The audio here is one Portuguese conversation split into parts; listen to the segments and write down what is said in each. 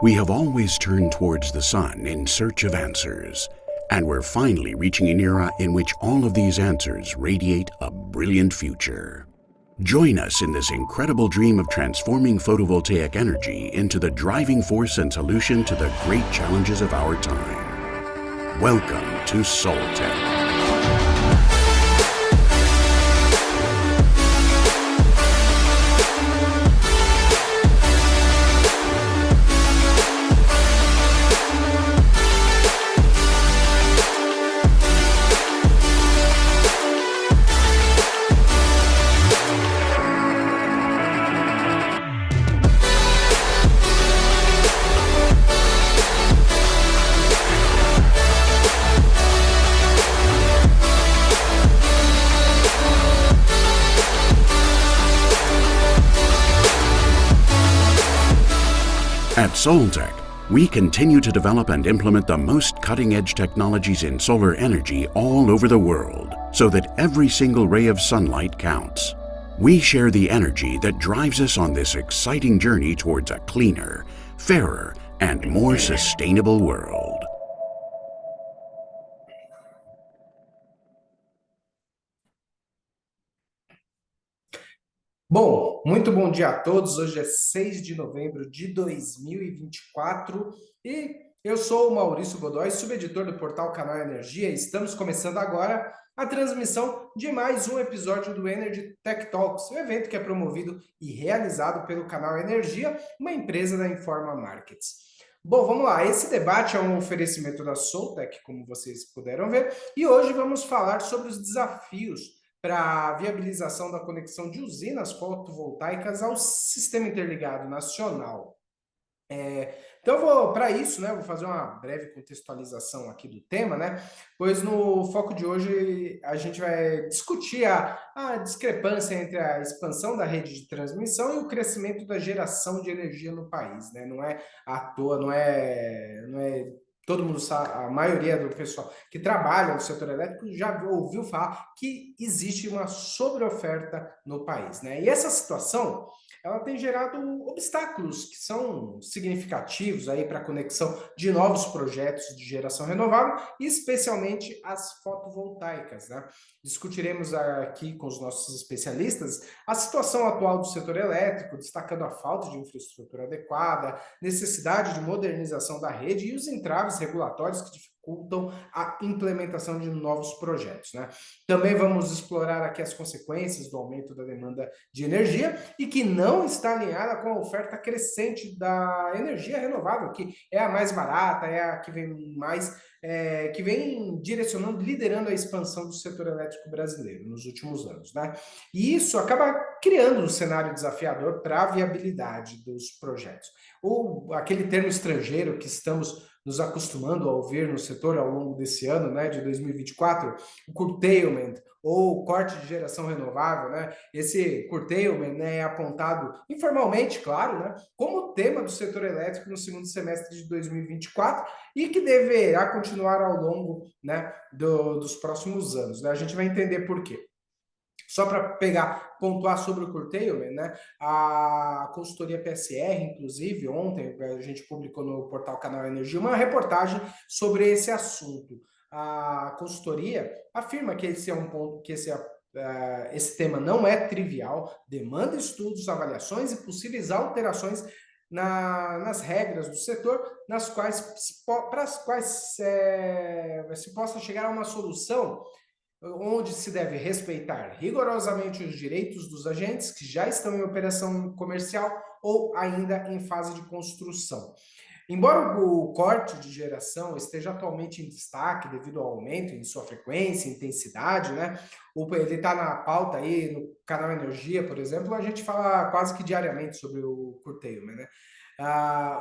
We have always turned towards the sun in search of answers, and we're finally reaching an era in which all of these answers radiate a brilliant future. Join us in this incredible dream of transforming photovoltaic energy into the driving force and solution to the great challenges of our time. Welcome to Soltech. At Soltech, we continue to develop and implement the most cutting-edge technologies in solar energy all over the world, so that every single ray of sunlight counts. We share the energy that drives us on this exciting journey towards a cleaner, fairer, and more sustainable world. Bom, muito bom dia a todos. Hoje é 6 de novembro de 2024 e eu sou o Maurício Godoy, subeditor do portal Canal Energia. Estamos começando agora a transmissão de mais um episódio do Energy Tech Talks, um evento que é promovido e realizado pelo Canal Energia, uma empresa da Informa Markets. Bom, vamos lá. Esse debate é um oferecimento da Soltech, como vocês puderam ver, e hoje vamos falar sobre os desafios para a viabilização da conexão de usinas fotovoltaicas ao Sistema Interligado Nacional. Então, para isso, né, vou fazer uma breve contextualização aqui do tema, né? Pois no foco de hoje a gente vai discutir a discrepância entre a expansão da rede de transmissão e o crescimento da geração de energia no país, né? Não é à toa, não é todo mundo sabe, a maioria do pessoal que trabalha no setor elétrico já ouviu falar que existe uma sobreoferta no país, né? E essa situação, ela tem gerado obstáculos que são significativos aí para a conexão de novos projetos de geração renovável, especialmente as fotovoltaicas, né? Discutiremos aqui com os nossos especialistas a situação atual do setor elétrico, destacando a falta de infraestrutura adequada, necessidade de modernização da rede e os entraves regulatórios que dificultam a implementação de novos projetos, né? Também vamos explorar aqui as consequências do aumento da demanda de energia e que não está alinhada com a oferta crescente da energia renovável, que é a mais barata, é a que vem mais, que vem direcionando, liderando a expansão do setor elétrico brasileiro nos últimos anos, né? E isso acaba criando um cenário desafiador para a viabilidade dos projetos. Ou aquele termo estrangeiro que estamos nos acostumando a ouvir no setor ao longo desse ano, né, de 2024, o curtailment, ou corte de geração renovável, né? Esse curtailment, né, é apontado informalmente, claro, né, como tema do setor elétrico no segundo semestre de 2024 e que deverá continuar ao longo, né, dos próximos anos, né? A gente vai entender por quê. Só para pontuar sobre o curtailment, né? A consultoria PSR, inclusive, ontem a gente publicou no portal Canal Energia uma reportagem sobre esse assunto. A consultoria afirma que esse é um ponto, que esse tema não é trivial, demanda estudos, avaliações e possíveis alterações nas regras do setor, para as quais se possa chegar a uma solução onde se deve respeitar rigorosamente os direitos dos agentes que já estão em operação comercial ou ainda em fase de construção. Embora o corte de geração esteja atualmente em destaque devido ao aumento em sua frequência e intensidade, né? Ele está na pauta aí no Canal Energia, por exemplo, a gente fala quase que diariamente sobre o curtailment, né?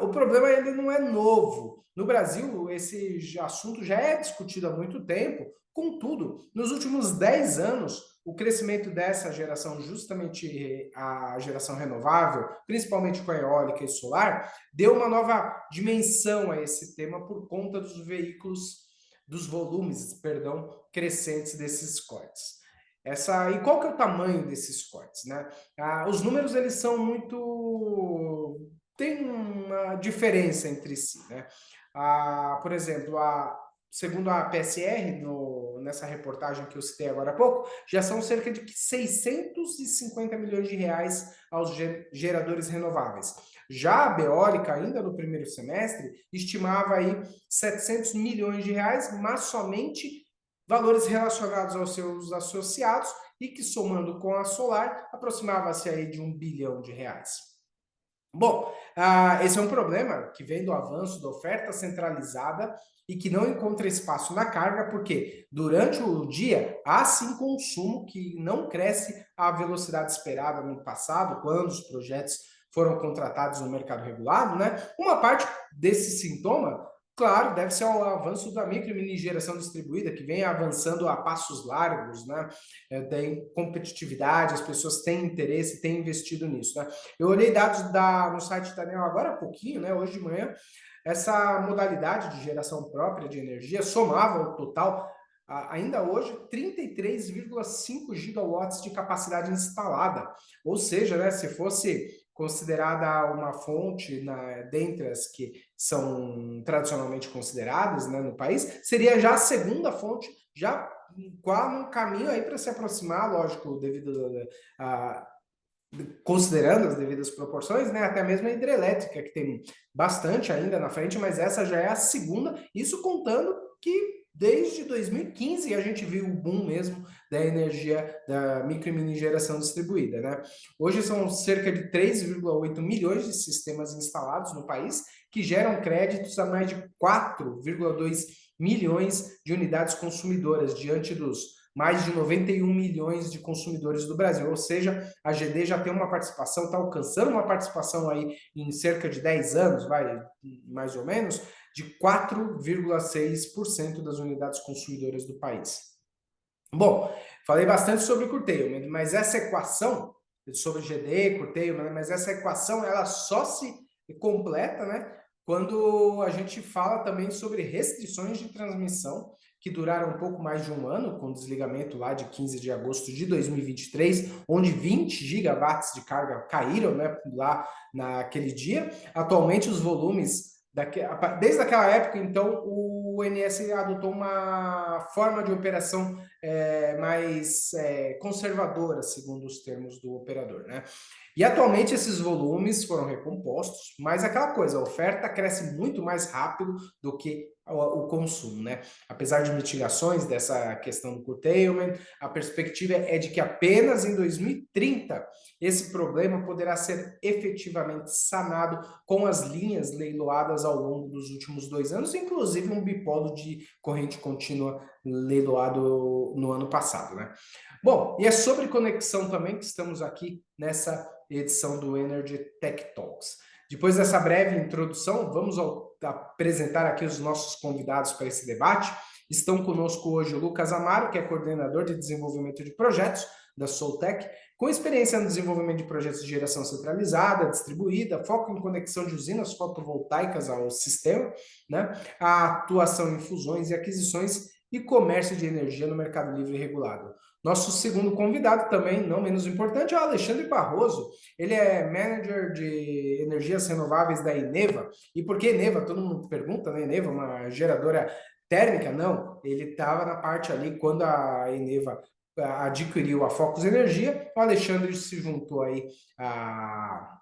O problema ele não é novo. No Brasil, esse assunto já é discutido há muito tempo. Contudo, nos últimos 10 anos, o crescimento dessa geração, justamente a geração renovável, principalmente com a eólica e solar, deu uma nova dimensão a esse tema por conta dos volumes, perdão, crescentes desses cortes. E qual que é o tamanho desses cortes, né? Os números eles são muito tem uma diferença entre si, né? Por exemplo, segundo a PSR, nessa reportagem que eu citei agora há pouco, já são cerca de 650 milhões de reais aos geradores renováveis. Já a Beólica, ainda no primeiro semestre, estimava aí 700 milhões de reais, mas somente valores relacionados aos seus associados e que, somando com a Solar, aproximava-se aí de 1 bilhão de reais. Bom, esse é um problema que vem do avanço da oferta centralizada e que não encontra espaço na carga, porque durante o dia há sim consumo que não cresce à velocidade esperada no passado, quando os projetos foram contratados no mercado regulado, né? Uma parte desse sintoma, claro, deve ser o avanço da micro e mini geração distribuída, que vem avançando a passos largos, né? Tem competitividade, as pessoas têm interesse, têm investido nisso, né? Eu olhei dados no site da ANEEL agora há pouquinho, né, hoje de manhã. Essa modalidade de geração própria de energia somava ao total, ainda hoje, 33,5 gigawatts de capacidade instalada. Ou seja, né, se fosse considerada uma fonte dentre as que são tradicionalmente consideradas, né, no país, seria já a segunda fonte, já quase um caminho aí para se aproximar, lógico, devido a considerando as devidas proporções, né, até mesmo a hidrelétrica, que tem bastante ainda na frente, mas essa já é a segunda, isso contando que desde 2015 a gente viu o boom mesmo da energia da micro e mini geração distribuída, né? Hoje são cerca de 3,8 milhões de sistemas instalados no país, que geram créditos a mais de 4,2 milhões de unidades consumidoras, diante dos mais de 91 milhões de consumidores do Brasil, ou seja, a GD já tem uma participação, está alcançando uma participação aí em cerca de 10 anos, mais ou menos, de 4,6% das unidades consumidoras do país. Bom, falei bastante sobre curtailment, mas essa equação, sobre GD, curtailment, mas essa equação, ela só se completa, né, quando a gente fala também sobre restrições de transmissão, que duraram um pouco mais de um ano, com desligamento lá de 15 de agosto de 2023, onde 20 gigawatts de carga caíram, né, lá naquele dia. Atualmente, os volumes, desde aquela época, então, o ONS adotou uma forma de operação mais conservadora, segundo os termos do operador, né? E atualmente esses volumes foram recompostos, mas aquela coisa, a oferta cresce muito mais rápido do que o consumo, né? Apesar de mitigações dessa questão do curtailment, a perspectiva é de que apenas em 2030 esse problema poderá ser efetivamente sanado com as linhas leiloadas ao longo dos últimos 2 anos, inclusive um bipolo de corrente contínua leiloado no ano passado, né? Bom, e é sobre conexão também que estamos aqui nessa edição do Energy Tech Talks. Depois dessa breve introdução, vamos apresentar aqui os nossos convidados para esse debate. Estão conosco hoje o Lucas Amaro, que é coordenador de desenvolvimento de projetos da Soltec, com experiência no desenvolvimento de projetos de geração centralizada, distribuída, foco em conexão de usinas fotovoltaicas ao sistema, né? A atuação em fusões e aquisições e comércio de energia no mercado livre e regulado. Nosso segundo convidado, também não menos importante, é o Alexandre Barroso. Ele é manager de energias renováveis da Eneva. E por que Eneva? Todo mundo pergunta, né? Eneva, uma geradora térmica? Não, ele estava na parte ali quando a Eneva adquiriu a Focus Energia, o Alexandre se juntou aí a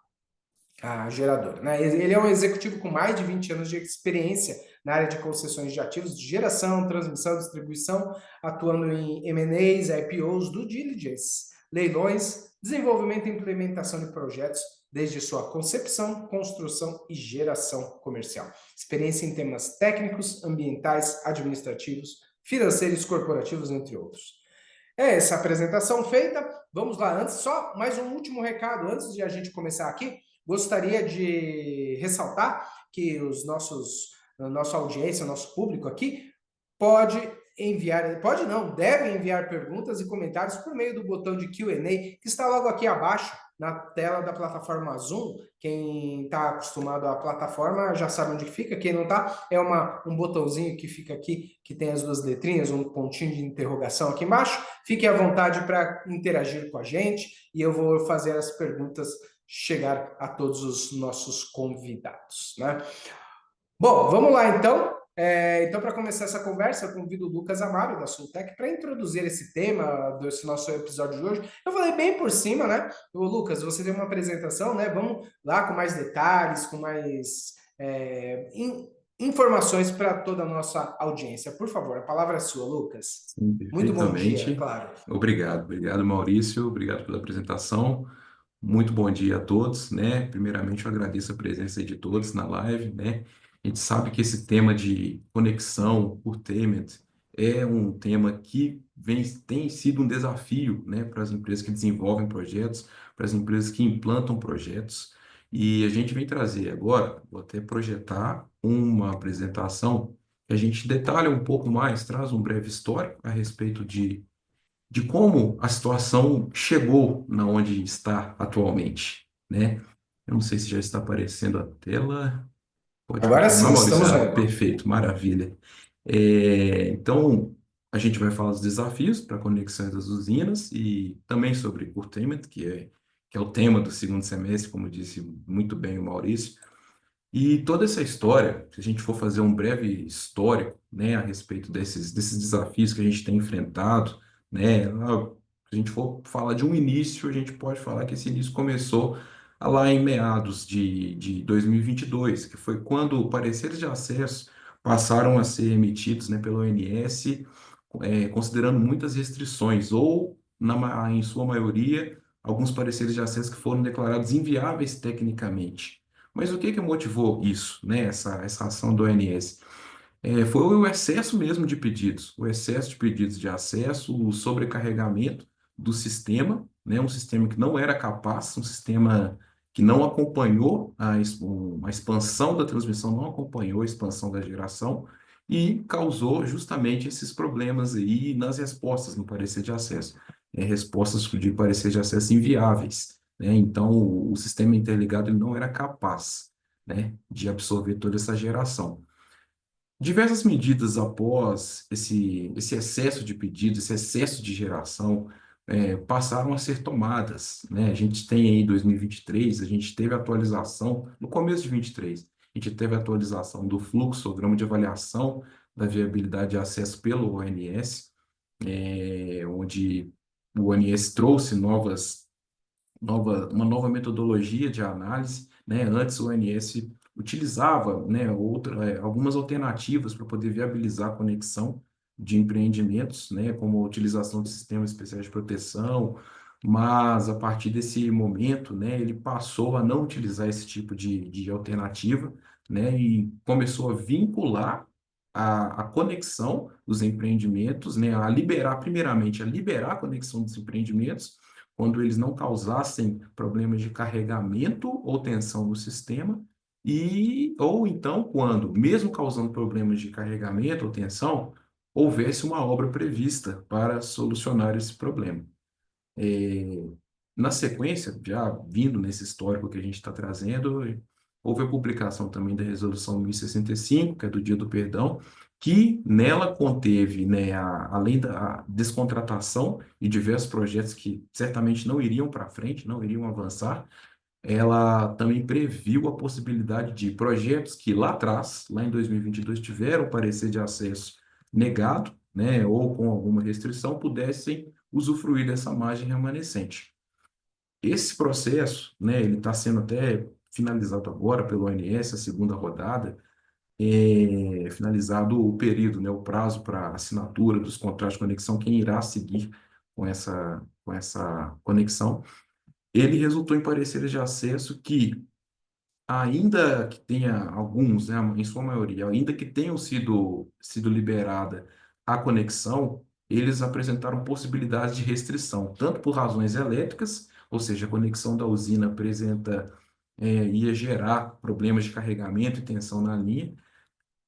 geradora, né? Ele é um executivo com mais de 20 anos de experiência na área de concessões de ativos de geração, transmissão, distribuição, atuando em M&As, IPOs, due diligence, leilões, desenvolvimento e implementação de projetos, desde sua concepção, construção e geração comercial. Experiência em temas técnicos, ambientais, administrativos, financeiros, corporativos, entre outros. Essa apresentação feita, vamos lá. Antes, só mais um último recado, antes de a gente começar aqui, gostaria de ressaltar que nossa audiência, nosso público aqui, deve enviar perguntas e comentários por meio do botão de Q&A, que está logo aqui abaixo, na tela da plataforma Zoom. Quem está acostumado à plataforma já sabe onde fica, quem não está, é um botãozinho que fica aqui, que tem as duas letrinhas, um pontinho de interrogação aqui embaixo. Fique à vontade para interagir com a gente e eu vou fazer as perguntas chegar a todos os nossos convidados, né? Bom, vamos lá então. Então, para começar essa conversa, eu convido o Lucas Amaro, da Sultec, para introduzir esse tema desse nosso episódio de hoje. Eu falei bem por cima, né? O Lucas, você deu uma apresentação, né? Vamos lá com mais detalhes, com mais informações para toda a nossa audiência. Por favor, a palavra é sua, Lucas. Sim, Muito bom dia, perfeitamente. claro. Obrigado, Maurício. Obrigado pela apresentação. Muito bom dia a todos, né? Primeiramente, eu agradeço a presença aí de todos na live, né? A gente sabe que esse tema de conexão por Temet é um tema que tem sido um desafio, né, para as empresas que desenvolvem projetos, para as empresas que implantam projetos. E a gente vem trazer agora, vou até projetar uma apresentação que a gente detalha um pouco mais, traz um breve histórico a respeito de como a situação chegou na onde está atualmente, né? Eu não sei se já está aparecendo a tela. Pode Agora continuar, sim, Maurício? estamos Ah, vendo. perfeito, maravilha. Então, a gente vai falar dos desafios para conexões das usinas e também sobre curtailment, que é o tema do segundo semestre, como disse muito bem o Maurício. E toda essa história, se a gente for fazer um breve histórico, né, a respeito desses desafios que a gente tem enfrentado, né, se a gente for falar de um início, a gente pode falar que esse início começou lá em meados de 2022, que foi quando pareceres de acesso passaram a ser emitidos, né, pela ONS, considerando muitas restrições, ou, em sua maioria, alguns pareceres de acesso que foram declarados inviáveis tecnicamente. Mas o que que motivou isso, né, essa ação do ONS? Foi o excesso mesmo de pedidos, o excesso de pedidos de acesso, o sobrecarregamento do sistema, né, um sistema que não era capaz, um sistema que não acompanhou a expansão da transmissão, não acompanhou a expansão da geração e causou justamente esses problemas aí nas respostas no parecer de acesso, respostas de parecer de acesso inviáveis, né? Então, o sistema interligado ele não era capaz, né, de absorver toda essa geração. Diversas medidas após esse excesso de pedidos, esse excesso de geração, passaram a ser tomadas, né? A gente tem aí 2023, a gente teve atualização, no começo de 23, a gente teve a atualização do fluxograma de avaliação da viabilidade de acesso pelo ONS, onde o ONS trouxe uma nova metodologia de análise, né? Antes o ONS utilizava, né, algumas alternativas para poder viabilizar a conexão de empreendimentos, né, como a utilização de sistemas especiais de proteção, mas a partir desse momento, né, ele passou a não utilizar esse tipo de alternativa, né, e começou a vincular a conexão dos empreendimentos, né, primeiramente, a liberar a conexão dos empreendimentos, quando eles não causassem problemas de carregamento ou tensão no sistema, ou então quando, mesmo causando problemas de carregamento ou tensão, houvesse uma obra prevista para solucionar esse problema. Na sequência, já vindo nesse histórico que a gente está trazendo, houve a publicação também da Resolução 1065, que é do Dia do Perdão, que nela conteve, né, além da descontratação e diversos projetos que certamente não iriam para frente, não iriam avançar, ela também previu a possibilidade de projetos que lá atrás, lá em 2022, tiveram parecer de acesso negado, né, ou com alguma restrição, pudessem usufruir dessa margem remanescente. Esse processo, né, ele está sendo até finalizado agora pelo ONS, a segunda rodada, finalizado o período, né, o prazo para assinatura dos contratos de conexão, quem irá seguir com essa conexão, ele resultou em pareceres de acesso que, ainda que tenha alguns, né, em sua maioria, ainda que tenham sido liberada a conexão, eles apresentaram possibilidades de restrição, tanto por razões elétricas, ou seja, a conexão da usina ia gerar problemas de carregamento e tensão na linha,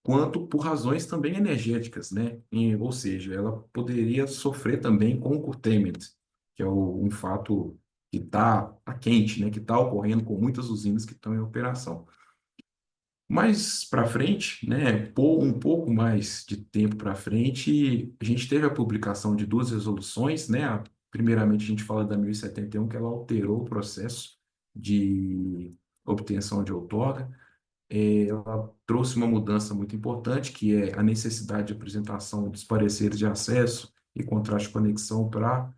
quanto por razões também energéticas, né? Ou seja, ela poderia sofrer também com o curtailment, que é um fato que tá quente, né? Que está ocorrendo com muitas usinas que estão em operação. Mais para frente, né, um pouco mais de tempo para frente, a gente teve a publicação de duas resoluções, né? Primeiramente, a gente fala da 1071, que ela alterou o processo de obtenção de outorga. Ela trouxe uma mudança muito importante, que é a necessidade de apresentação dos pareceres de acesso e contrato de conexão para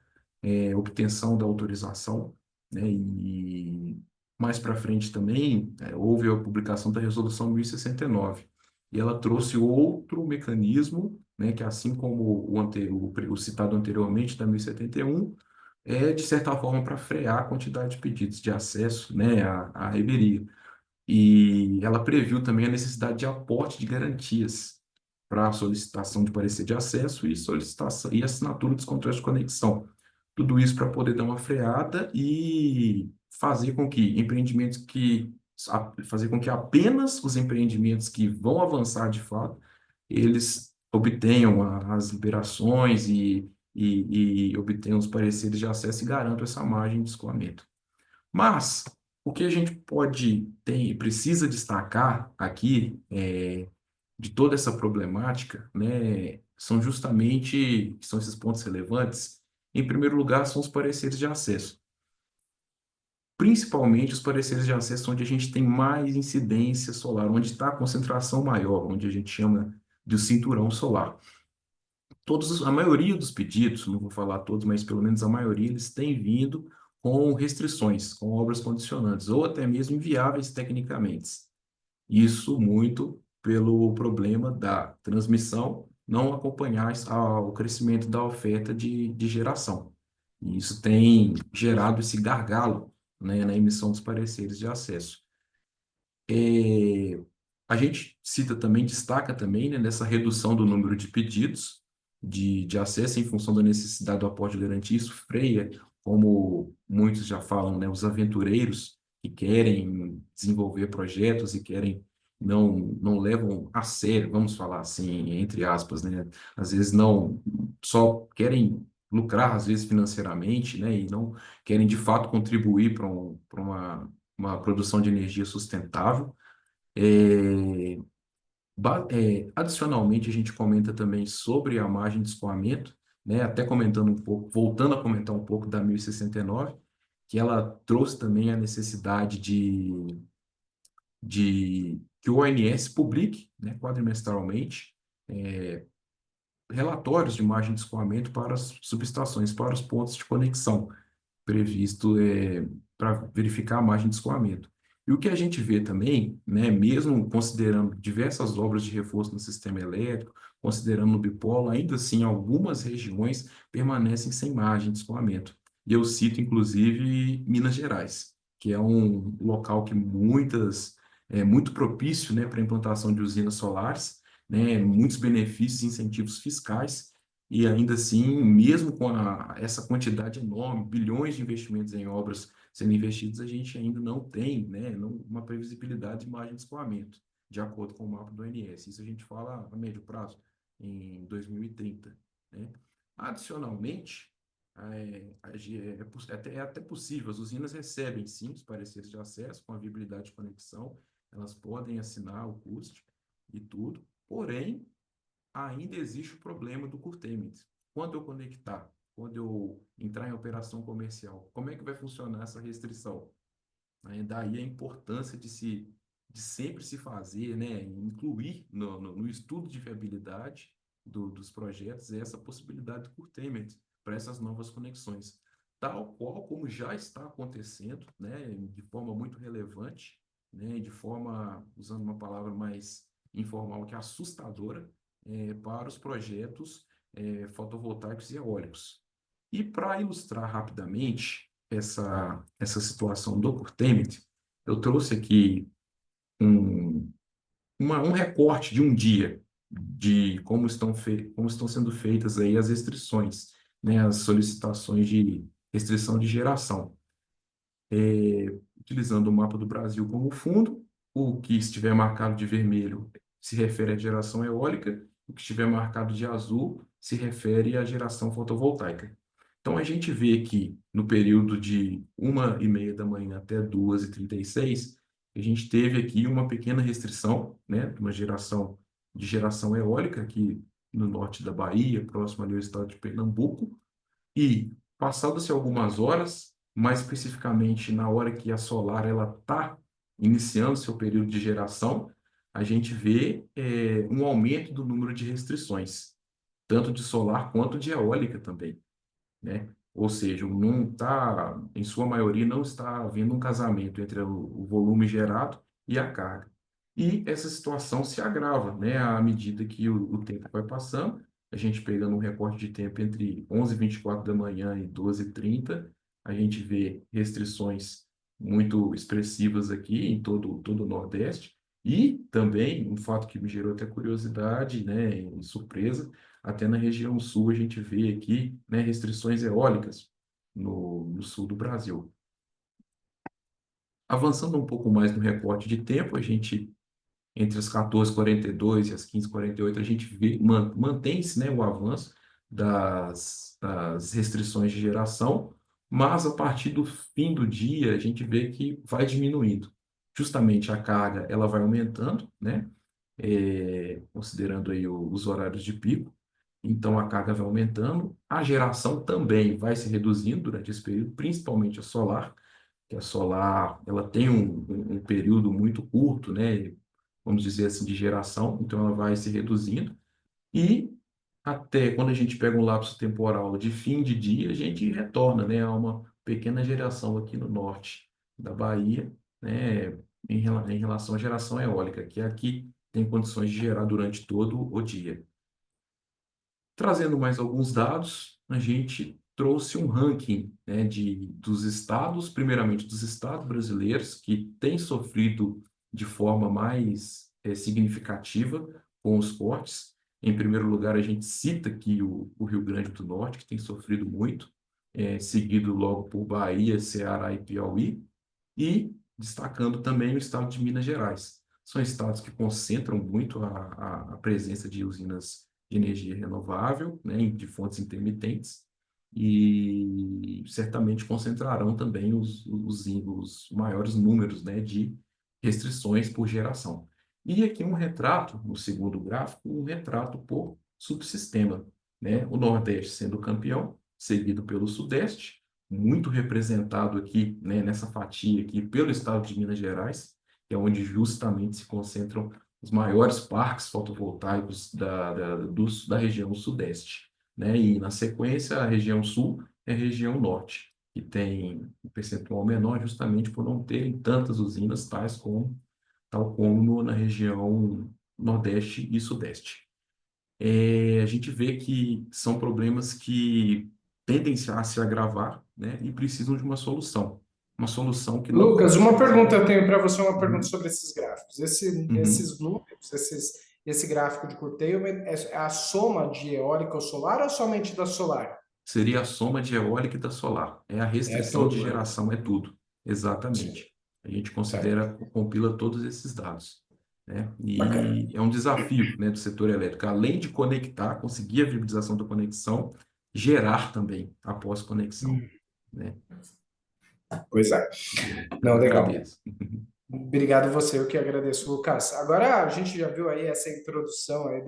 obtenção da autorização, né? E mais para frente também houve a publicação da Resolução 1069, e ela trouxe outro mecanismo, né, que assim como o citado anteriormente, da 1071, de certa forma para frear a quantidade de pedidos de acesso, né, à reveria. E ela previu também a necessidade de aporte de garantias para a solicitação de parecer de acesso e solicitação e assinatura dos contratos de conexão. Tudo isso para poder dar uma freada e fazer com que fazer com que apenas os empreendimentos que vão avançar de fato, eles obtenham as liberações e obtenham os pareceres de acesso e garantam essa margem de escoamento. Mas o que a gente pode ter e precisa destacar aqui de toda essa problemática, né, são esses pontos relevantes. Em primeiro lugar, são os pareceres de acesso. Principalmente os pareceres de acesso onde a gente tem mais incidência solar, onde está a concentração maior, onde a gente chama de cinturão solar. A maioria dos pedidos, não vou falar todos, mas pelo menos a maioria, eles têm vindo com restrições, com obras condicionantes, ou até mesmo inviáveis tecnicamente. Isso muito pelo problema da transmissão não acompanhar o crescimento da oferta de geração. E isso tem gerado esse gargalo, né, na emissão dos pareceres de acesso. A gente cita também, destaca também, né, nessa redução do número de pedidos de acesso em função da necessidade do aporte de garantia. Isso freia, como muitos já falam, né, os aventureiros que querem desenvolver projetos e querem, não levam a sério, vamos falar assim, entre aspas, né, às vezes não, só querem lucrar, às vezes financeiramente, né, e não querem de fato contribuir para uma produção de energia sustentável. É, Adicionalmente, a gente comenta também sobre a margem de escoamento, né? Até comentando um pouco, voltando a comentar um pouco da 1069, que ela trouxe também a necessidade de que o ONS publique, né, quadrimestralmente, relatórios de margem de escoamento para as subestações, para os pontos de conexão previsto para verificar a margem de escoamento. E o que a gente vê também, né, mesmo considerando diversas obras de reforço no sistema elétrico, considerando o bipolo, ainda assim algumas regiões permanecem sem margem de escoamento. E eu cito inclusive Minas Gerais, que é um local que é muito propício, né, para a implantação de usinas solares, né, muitos benefícios e incentivos fiscais, e ainda assim, mesmo com essa quantidade enorme, bilhões de investimentos em obras sendo investidos, a gente ainda não tem, né, uma previsibilidade de margem de escoamento, de acordo com o mapa do ONS. Isso a gente fala a médio prazo, em 2030, né? Adicionalmente, é até possível, as usinas recebem sim os pareceres de acesso com a viabilidade de conexão, elas podem assinar o custo e tudo, porém, ainda existe o problema do curtailment. Quando eu conectar, quando eu entrar em operação comercial, como é que vai funcionar essa restrição? Daí a importância de sempre se fazer, né, incluir no estudo de viabilidade dos projetos essa possibilidade de curtailment para essas novas conexões, tal qual como já está acontecendo, né, de forma muito relevante, né, de forma, usando uma palavra mais informal, que é assustadora, para os projetos fotovoltaicos e eólicos. E para ilustrar rapidamente essa situação do curtailment, eu trouxe aqui um, um recorte de um dia de como estão sendo feitas aí as restrições, né, as solicitações de restrição de geração. Utilizando o mapa do Brasil como fundo, o que estiver marcado de vermelho se refere à geração eólica, o que estiver marcado de azul se refere à geração fotovoltaica. Então, a gente vê que no período de 1h30 da manhã até 2h36, a gente teve aqui uma pequena restrição, né, de geração eólica aqui no norte da Bahia, próximo ali ao estado de Pernambuco, e passadas-se algumas horas, mais especificamente na hora que a solar ela está iniciando seu período de geração, a gente vê um aumento do número de restrições, tanto de solar quanto de eólica também, né? Ou seja, não tá, em sua maioria, não está havendo um casamento entre o volume gerado e a carga. E essa situação se agrava, né, à medida que o tempo vai passando. A gente pegando um recorte de tempo entre 11h24 da manhã e 12h30, a gente vê restrições muito expressivas aqui em todo o Nordeste. E também, um fato que me gerou até curiosidade, né, e surpresa, até na região sul a gente vê aqui, né, restrições eólicas no sul do Brasil. Avançando um pouco mais no recorte de tempo, a gente, entre as 14h42 e as 15h48, a gente vê, mantém-se, né, o avanço das restrições de geração, mas a partir do fim do dia a gente vê que vai diminuindo. Justamente a carga ela vai aumentando, né? Considerando aí os horários de pico, então a carga vai aumentando, a geração também vai se reduzindo durante esse período, principalmente a solar, que a solar ela tem um período muito curto, né, vamos dizer assim, de geração, então ela vai se reduzindo, e até quando a gente pega um lapso temporal de fim de dia, a gente retorna, né, a uma pequena geração aqui no norte da Bahia, né, em relação à geração eólica, que aqui tem condições de gerar durante todo o dia. Trazendo mais alguns dados, a gente trouxe um ranking, né, dos estados, primeiramente dos estados brasileiros, que têm sofrido de forma mais significativa com os cortes. Em primeiro lugar, a gente cita aqui o Rio Grande do Norte, que tem sofrido muito, seguido logo por Bahia, Ceará e Piauí, e destacando também o estado de Minas Gerais. São estados que concentram muito a presença de usinas de energia renovável, né, de fontes intermitentes, e certamente concentrarão também os maiores números, né, de restrições por geração. E aqui um retrato, no segundo gráfico, um retrato por subsistema, né? O Nordeste sendo campeão, seguido pelo Sudeste, muito representado aqui, né, nessa fatia aqui pelo estado de Minas Gerais, que é onde justamente se concentram os maiores parques fotovoltaicos da região Sudeste, né? E na sequência a região Sul é a região Norte, que tem um percentual menor justamente por não terem tantas usinas tal como na região Nordeste e Sudeste. A gente vê que são problemas que tendem a se agravar, né, e precisam de uma solução. Uma solução que não vai Lucas, uma ser... pergunta eu tenho para você, uma pergunta Uhum, sobre esses gráficos. uhum. Esses números, esse gráfico de curtailment, é a soma de eólica ou solar ou somente da solar? Seria a soma de eólica e da solar. É a É restrição de todo, né? geração, é tudo. Sim, Exatamente. A gente certo. considera, compila todos esses dados, né? Bacana. E é um desafio, né, do setor elétrico, além de conectar, conseguir a viabilização da conexão, gerar também após conexão, né? Pois é. Eu Não, legal. agradeço. Obrigado você, eu que agradeço, Lucas. Agora a gente já viu aí essa introdução aí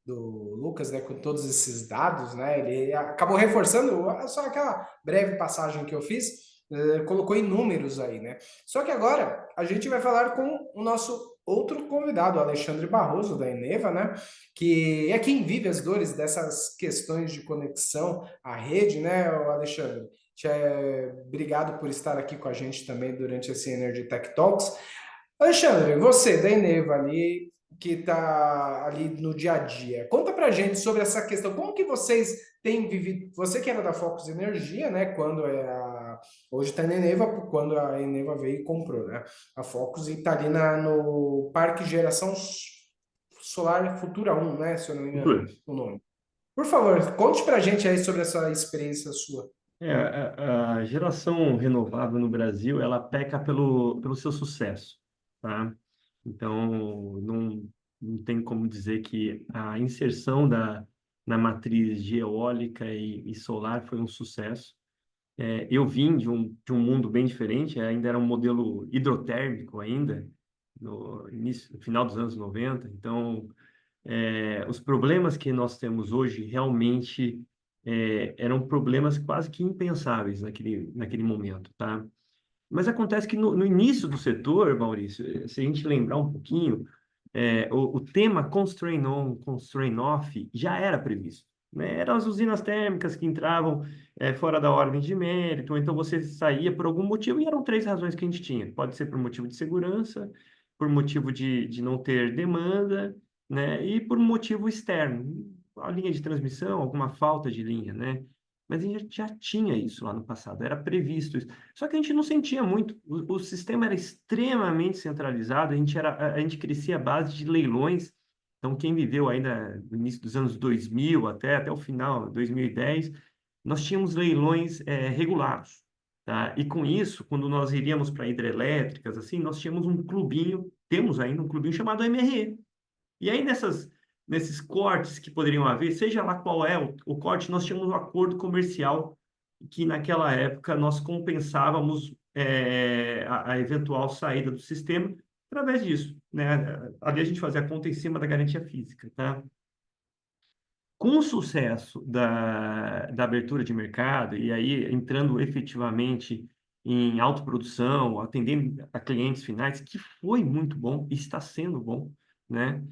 do Lucas, né, com todos esses dados, né? Ele acabou reforçando só aquela breve passagem que eu fiz, colocou em números aí, né? Só que agora a gente vai falar com o nosso outro convidado, o Alexandre Barroso, da Eneva, né? Que é quem vive as dores dessas questões de conexão à rede, né, o Alexandre? Obrigado por estar aqui com a gente também durante esse Energy Tech Talks. Alexandre, você da Eneva ali, que está ali no dia a dia, conta pra gente sobre essa questão. Como que vocês têm vivido? Você que era da Focus Energia, né? Hoje está na Eneva, quando a Eneva veio e comprou, né? A Focus e está ali no Parque Geração Solar Futura 1, né? Se eu não me engano, Cultura. o nome. Por favor, conte pra gente aí sobre essa experiência sua. A geração renovável no Brasil, ela peca pelo seu sucesso, tá? Então, não tem como dizer que a inserção na matriz de eólica e solar foi um sucesso. Eu vim de um mundo bem diferente, ainda era um modelo hidrotérmico ainda, no final dos anos 90. Então, os problemas que nós temos hoje realmente eram problemas quase que impensáveis naquele momento, tá? Mas acontece que no início do setor, Maurício, se a gente lembrar um pouquinho, o tema constraint on, constraint off já era previsto, né? Eram as usinas térmicas que entravam fora da ordem de mérito, ou então você saía por algum motivo, e eram três razões que a gente tinha. Pode ser por motivo de segurança, por motivo de não ter demanda, né? E por motivo externo, a linha de transmissão, alguma falta de linha, né? Mas a gente já tinha isso lá no passado, era previsto isso. Só que a gente não sentia muito. O sistema era extremamente centralizado, a gente crescia à base de leilões. Então, quem viveu ainda no início dos anos 2000 até o final, 2010, nós tínhamos leilões regulados. Tá? E com isso, quando nós iríamos para hidrelétricas, assim, nós tínhamos um clubinho, temos ainda um clubinho chamado MRE. E aí, nesses cortes que poderiam haver, seja lá qual é o corte, nós tínhamos um acordo comercial que, naquela época, nós compensávamos a eventual saída do sistema através disso, né? Ali a gente fazia a conta em cima da garantia física, tá? Com o sucesso da abertura de mercado, e aí entrando efetivamente em autoprodução, atendendo a clientes finais, que foi muito bom, e está sendo bom, né?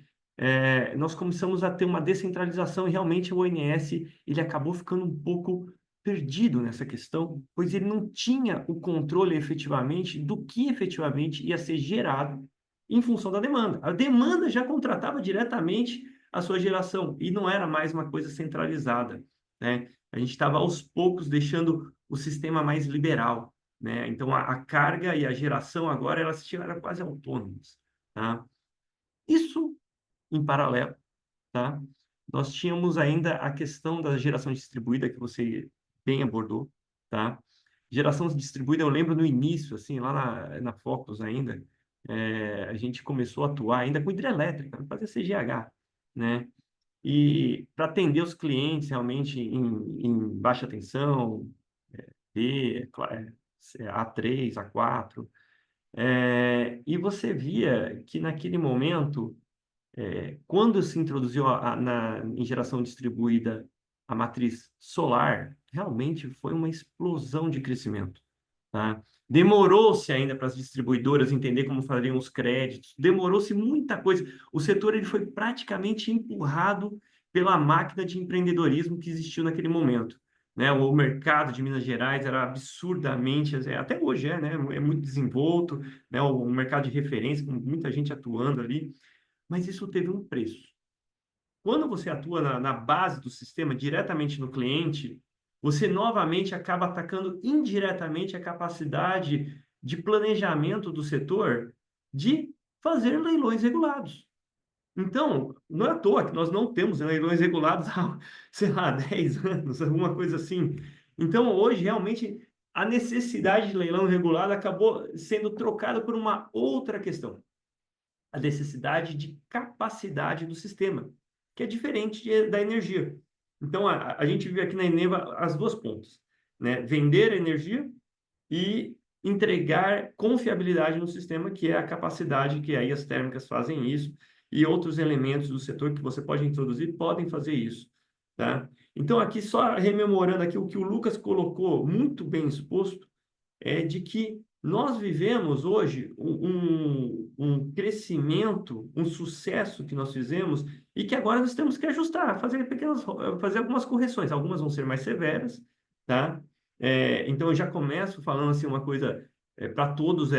Nós começamos a ter uma descentralização e realmente o ONS ele acabou ficando um pouco perdido nessa questão, pois ele não tinha o controle efetivamente do que efetivamente ia ser gerado em função da demanda. A demanda já contratava diretamente a sua geração, e não era mais uma coisa centralizada, né? A gente estava aos poucos deixando o sistema mais liberal, né? Então a carga e a geração agora elas eram quase autônomas, tá? Isso em paralelo, tá? Nós tínhamos ainda a questão da geração distribuída que você bem abordou, tá? Geração distribuída, eu lembro no início, assim, lá na Focus ainda, a gente começou a atuar ainda com hidrelétrica, fazer CGH, né? E para atender os clientes realmente em baixa tensão, B, A3, A4, e você via que naquele momento, quando se introduziu em geração distribuída a matriz solar, realmente foi uma explosão de crescimento, tá? Demorou-se ainda para as distribuidoras entender como fariam os créditos, demorou-se muita coisa. O setor ele foi praticamente empurrado pela máquina de empreendedorismo que existiu naquele momento, né? O mercado de Minas Gerais era absurdamente, até hoje né? É muito desenvolto, né? O mercado de referência, com muita gente atuando ali, mas isso teve um preço. Quando você atua na base do sistema, diretamente no cliente, você novamente acaba atacando indiretamente a capacidade de planejamento do setor de fazer leilões regulados. Então, não é à toa que nós não temos leilões regulados há, sei lá, 10 anos, alguma coisa assim. Então, hoje, realmente, a necessidade de leilão regulado acabou sendo trocada por uma outra questão, a necessidade de capacidade do sistema, que é diferente da energia. Então, a gente vive aqui na Eneva as duas pontas, né? Vender energia e entregar confiabilidade no sistema, que é a capacidade que aí as térmicas fazem isso, e outros elementos do setor que você pode introduzir podem fazer isso, tá? Então, aqui, só rememorando aqui o que o Lucas colocou, muito bem exposto, é de que nós vivemos hoje um crescimento, um sucesso que nós fizemos e que agora nós temos que ajustar, fazer algumas correções. Algumas vão ser mais severas, tá? Então, eu já começo falando assim uma coisa para todos,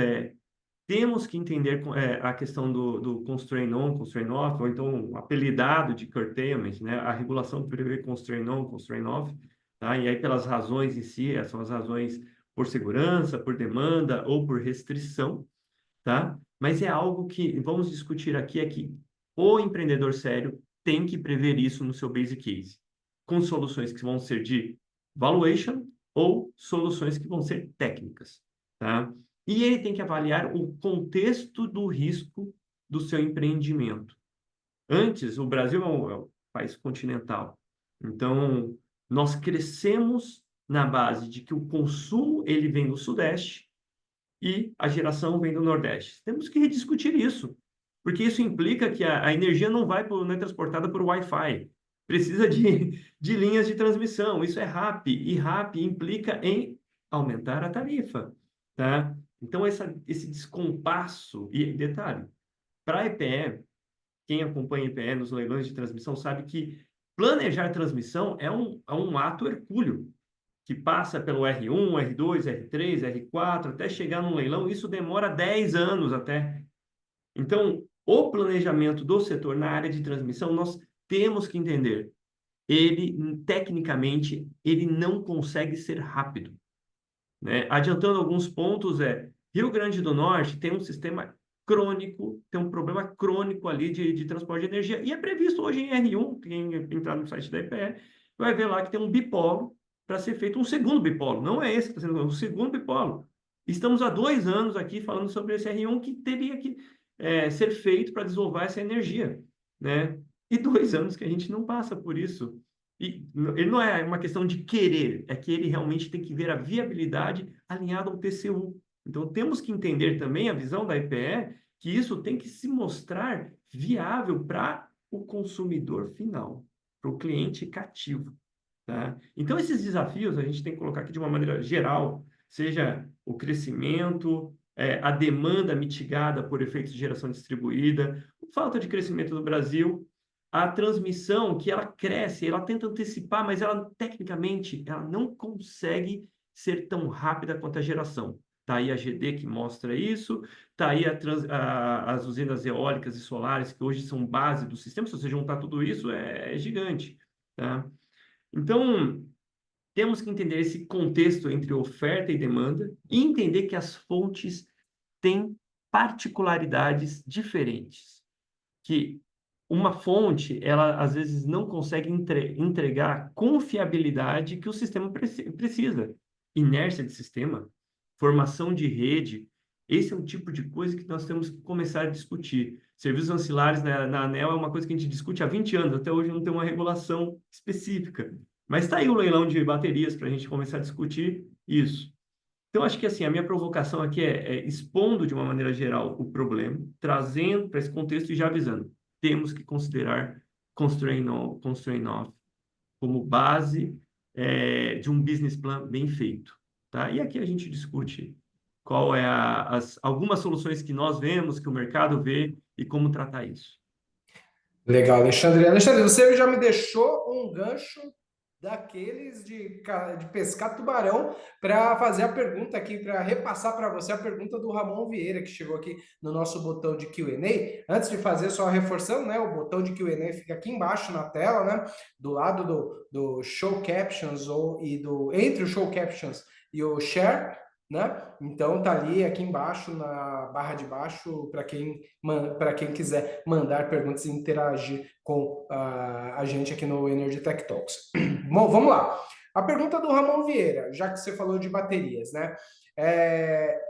temos que entender a questão do constraint on, constraint off, ou então apelidado de curtailment, né? A regulação prevê constraint on, constraint off, tá? E aí pelas razões em si, essas são as razões por segurança, por demanda ou por restrição, tá? Mas é algo que vamos discutir aqui, é que o empreendedor sério tem que prever isso no seu base case, com soluções que vão ser de valuation ou soluções que vão ser técnicas, tá? E ele tem que avaliar o contexto do risco do seu empreendimento. Antes, o Brasil é um país continental. Então, nós crescemos na base de que o consumo ele vem do Sudeste e a geração vem do Nordeste. Temos que rediscutir isso, porque isso implica que a energia não é transportada por Wi-Fi precisa de linhas de transmissão. Isso é RAP, e RAP implica em aumentar a tarifa, tá? Então, esse descompasso, e detalhe, para a EPE, quem acompanha a EPE nos leilões de transmissão sabe que planejar transmissão é um ato hercúleo, que passa pelo R1, R2, R3, R4, até chegar num leilão, isso demora 10 anos até. Então, o planejamento do setor na área de transmissão, nós temos que entender, tecnicamente, ele não consegue ser rápido, né? Adiantando alguns pontos, Rio Grande do Norte tem um sistema crônico, tem um problema crônico ali de transporte de energia, e é previsto hoje em R1, quem entrar no site da EPE, vai ver lá que tem um bipolo para ser feito um segundo bipolo, não é esse que está sendo, é um segundo bipolo. Estamos há 2 anos aqui falando sobre esse R1 que teria que ser feito para desovar essa energia, né? E 2 anos que a gente não passa por isso. E ele não é uma questão de querer, é que ele realmente tem que ver a viabilidade alinhada ao TCU. Então, temos que entender também a visão da EPE, que isso tem que se mostrar viável para o consumidor final, para o cliente cativo, tá? Então, esses desafios a gente tem que colocar aqui de uma maneira geral, seja o crescimento, a demanda mitigada por efeitos de geração distribuída, falta de crescimento do Brasil, a transmissão que ela cresce, ela tenta antecipar, mas ela tecnicamente ela não consegue ser tão rápida quanto a geração. Está aí a GD que mostra isso, está aí as usinas eólicas e solares que hoje são base do sistema, se você juntar tudo isso é gigante, tá? Então, temos que entender esse contexto entre oferta e demanda e entender que as fontes têm particularidades diferentes, que uma fonte, ela às vezes não consegue entregar a confiabilidade que o sistema precisa. Inércia de sistema, formação de rede, esse é um tipo de coisa que nós temos que começar a discutir. Serviços ancilares na ANEEL é uma coisa que a gente discute há 20 anos, até hoje não tem uma regulação específica. Mas está aí o leilão de baterias para a gente começar a discutir isso. Então, acho que assim, a minha provocação aqui é expondo de uma maneira geral o problema, trazendo para esse contexto e já avisando. Temos que considerar constraint off como base de um business plan bem feito, tá? E aqui a gente discute qual é algumas soluções que nós vemos, que o mercado vê e como tratar isso. Legal, Alexandre. Alexandre, você já me deixou um gancho daqueles de pescar tubarão para fazer a pergunta aqui, para repassar para você a pergunta do Ramon Vieira, que chegou aqui no nosso botão de Q&A. Antes de fazer, só reforçando, né? O botão de Q&A fica aqui embaixo na tela, né? Do lado do Show Captions entre o Show Captions e o Share, né? Então tá ali aqui embaixo na barra de baixo para quem quiser mandar perguntas e interagir com a gente aqui no Energy Tech Talks. Bom, vamos lá. A pergunta do Ramon Vieira, já que você falou de baterias, né?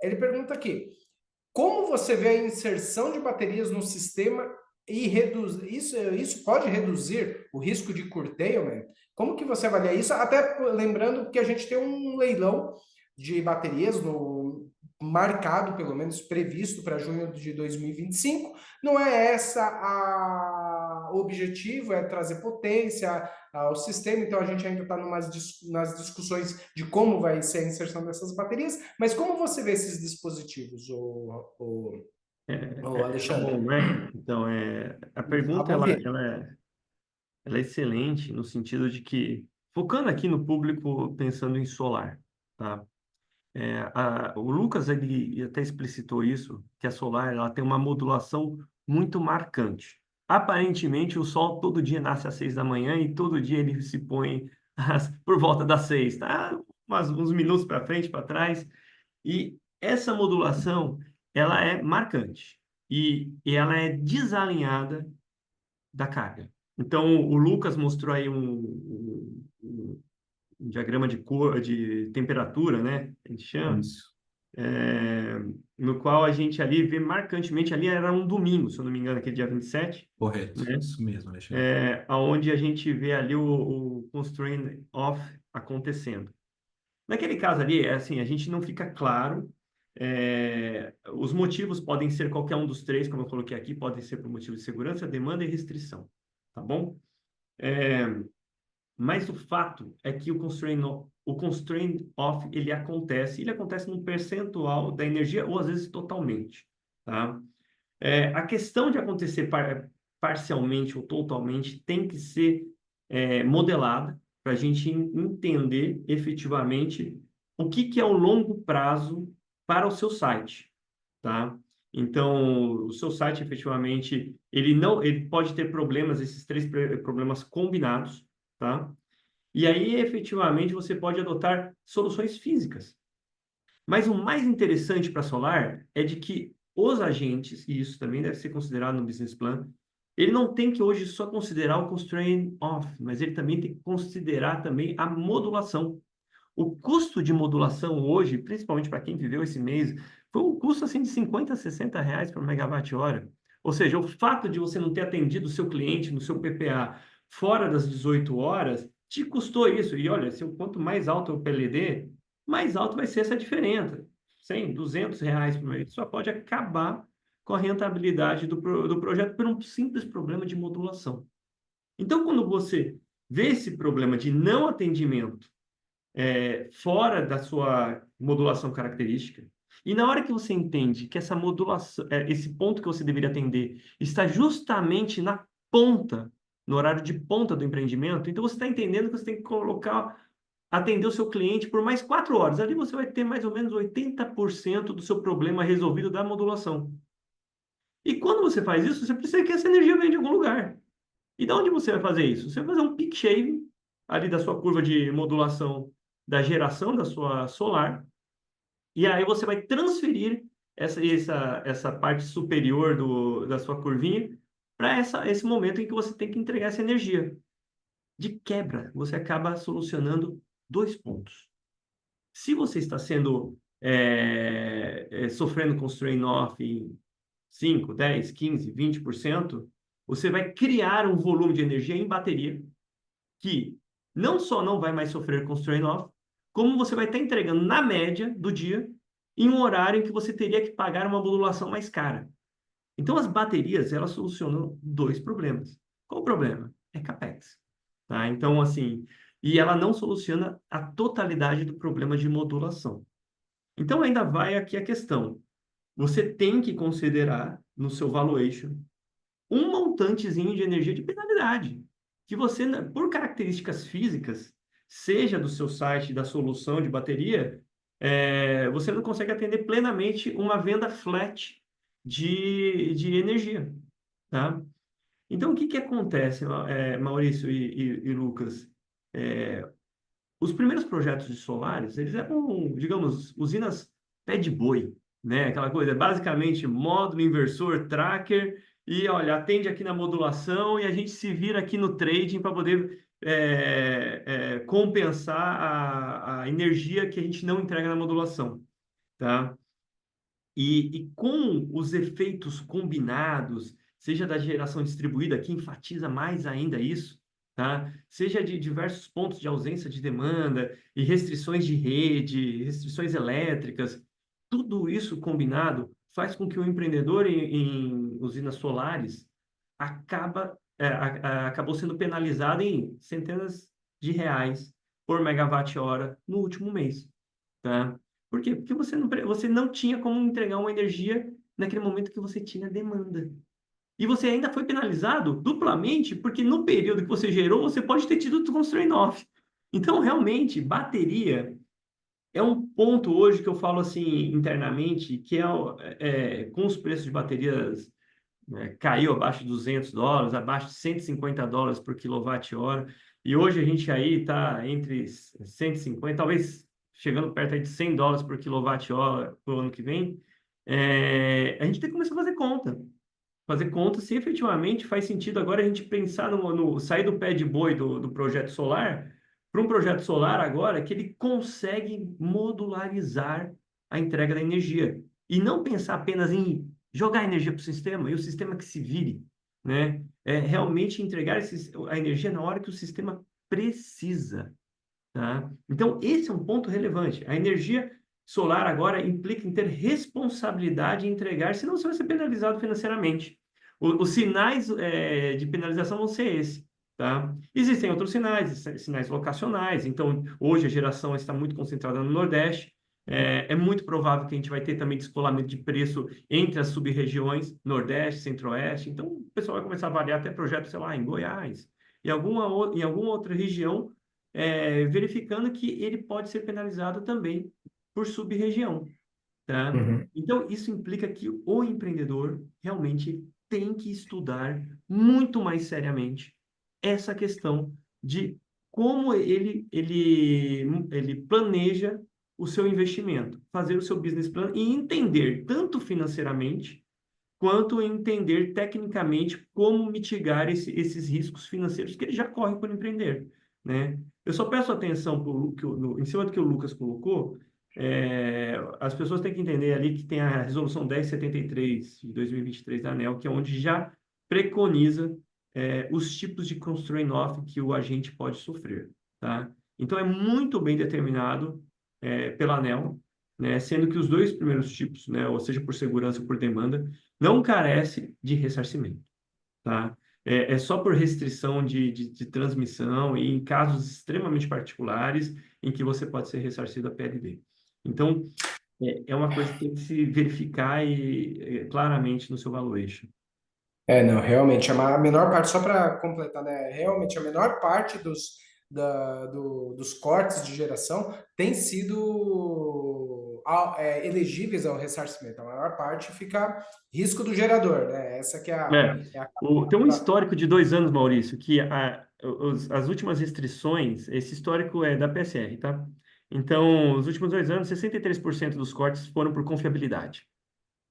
Ele pergunta aqui: como você vê a inserção de baterias no sistema e isso pode reduzir o risco de curtailment? Como que você avalia isso? Até lembrando que a gente tem um leilão de baterias marcado, pelo menos previsto para junho de 2025. Não é o objetivo, é trazer potência ao sistema, então a gente ainda está nas discussões de como vai ser a inserção dessas baterias, mas como você vê esses dispositivos, Alexandre? Bom, né? Então, a pergunta ela é excelente no sentido de que, focando aqui no público pensando em solar, tá? O Lucas ele até explicitou isso, que a solar ela tem uma modulação muito marcante. Aparentemente, o sol todo dia nasce às 6 da manhã e todo dia ele se põe por volta das 6, tá? Uns minutos para frente, para trás. E essa modulação, ela é marcante e ela é desalinhada da carga. Então, o Lucas mostrou aí um diagrama de temperatura, né? A gente chama. Isso. No qual a gente ali vê marcantemente, ali era um domingo, se eu não me engano, aquele dia 27. Correto, né? isso mesmo, Alexandre. Onde a gente vê ali o constraint off acontecendo. Naquele caso ali, assim, a gente não fica claro. Os motivos podem ser qualquer um dos três, como eu coloquei aqui, podem ser por motivo de segurança, demanda e restrição, tá bom? Mas o fato é que o constraint off, ele acontece num percentual da energia, ou às vezes totalmente, tá? A questão de acontecer parcialmente ou totalmente tem que ser modelada para a gente entender efetivamente o que é o longo prazo para o seu site, tá? Então, o seu site efetivamente ele pode ter problemas, esses três problemas combinados, tá? E aí efetivamente você pode adotar soluções físicas. Mas o mais interessante para solar é de que os agentes, e isso também deve ser considerado no business plan, ele não tem que hoje só considerar o constraint off, mas ele também tem que considerar também a modulação. O custo de modulação hoje, principalmente para quem viveu esse mês, foi um custo assim de 50 a 60 reais por megawatt-hora. Ou seja, o fato de você não ter atendido o seu cliente no seu PPA fora das 18 horas, te custou isso. E olha, quanto mais alto é o PLD, mais alto vai ser essa diferença. 100, 200 reais por mês. Só pode acabar com a rentabilidade do projeto por um simples problema de modulação. Então, quando você vê esse problema de não atendimento fora da sua modulação característica, e na hora que você entende que essa modulação, esse ponto que você deveria atender, está justamente na ponta, no horário de ponta do empreendimento, então você está entendendo que você tem que atender o seu cliente por mais 4 horas. Ali você vai ter mais ou menos 80% do seu problema resolvido da modulação. E quando você faz isso, você precisa que essa energia venha de algum lugar. E de onde você vai fazer isso? Você vai fazer um peak shaving ali da sua curva de modulação da geração da sua solar, e aí você vai transferir essa parte superior da sua curvinha para esse momento em que você tem que entregar essa energia. De quebra, você acaba solucionando 2 pontos. Se você está sofrendo constraint off em 5, 10, 15, 20%, você vai criar um volume de energia em bateria que não só não vai mais sofrer constraint off, como você vai estar entregando na média do dia em um horário em que você teria que pagar uma modulação mais cara. Então, as baterias, elas solucionam 2 problemas. Qual o problema? É CAPEX. Tá? Então, assim, e ela não soluciona a totalidade do problema de modulação. Então, ainda vai aqui a questão. Você tem que considerar no seu valuation um montantezinho de energia de penalidade, que você, por características físicas, seja do seu site, da solução de bateria, você não consegue atender plenamente uma venda flat de energia, tá? Então, o que acontece, Maurício e Lucas? Os primeiros projetos de solares, eles eram, digamos, usinas pé de boi, né? Aquela coisa, basicamente, módulo, inversor, tracker, e olha, atende aqui na modulação e a gente se vira aqui no trading para poder compensar a energia que a gente não entrega na modulação, tá? E com os efeitos combinados, seja da geração distribuída, que enfatiza mais ainda isso, tá? Seja de diversos pontos de ausência de demanda e restrições de rede, restrições elétricas, tudo isso combinado faz com que o empreendedor em usinas solares acabou sendo penalizado em centenas de reais por megawatt-hora no último mês, tá? Por quê? Porque você não tinha como entregar uma energia naquele momento que você tinha demanda. E você ainda foi penalizado duplamente, porque no período que você gerou, você pode ter tido constraint off. Então, realmente, bateria é um ponto hoje que eu falo assim internamente, que com os preços de baterias caiu abaixo de $200, abaixo de $150 por quilowatt-hora, e hoje a gente aí está entre 150, talvez chegando perto aí de $100 por quilowatt-hora para o ano que vem, a gente tem que começar a fazer conta. Fazer conta se efetivamente faz sentido agora a gente pensar sair do pé de boi do projeto solar para um projeto solar agora que ele consegue modularizar a entrega da energia. E não pensar apenas em jogar energia para o sistema e o sistema que se vire, né? Realmente entregar a energia na hora que o sistema precisa, tá? Então, esse é um ponto relevante. A energia solar agora implica em ter responsabilidade em entregar, senão você vai ser penalizado financeiramente. Os sinais de penalização vão ser esses. tá? Existem outros sinais, sinais locacionais. Então, hoje a geração está muito concentrada no Nordeste. É muito provável que a gente vai ter também descolamento de preço entre as sub-regiões, Nordeste, Centro-Oeste. Então, o pessoal vai começar a avaliar até projetos, sei lá, em Goiás, em alguma outra região, verificando que ele pode ser penalizado também por sub-região, tá? Uhum. Então, isso implica que o empreendedor realmente tem que estudar muito mais seriamente essa questão de como ele planeja o seu investimento, fazer o seu business plan e entender tanto financeiramente quanto entender tecnicamente como mitigar esses riscos financeiros que ele já corre por empreender, né? Eu só peço atenção em cima do que o Lucas colocou. As pessoas têm que entender ali que tem a Resolução 1073 de 2023 da ANEEL, que é onde já preconiza os tipos de constraint off que o agente pode sofrer, tá? Então, é muito bem determinado pela ANEEL, né? Sendo que os dois primeiros tipos, né, ou seja, por segurança ou por demanda, não carece de ressarcimento, tá? É só por restrição de transmissão e em casos extremamente particulares em que você pode ser ressarcido a PLD. Então, é uma coisa que tem que se verificar claramente no seu valuation. Não, realmente, a menor parte, só para completar, né? Realmente, a menor parte dos cortes de geração tem sido elegíveis ao ressarcimento. A maior parte fica risco do gerador, né? Essa que é a Tem um histórico de 2 anos, Maurício, que as últimas restrições, esse histórico é da PSR, tá? Então, os últimos 2 anos, 63% dos cortes foram por confiabilidade.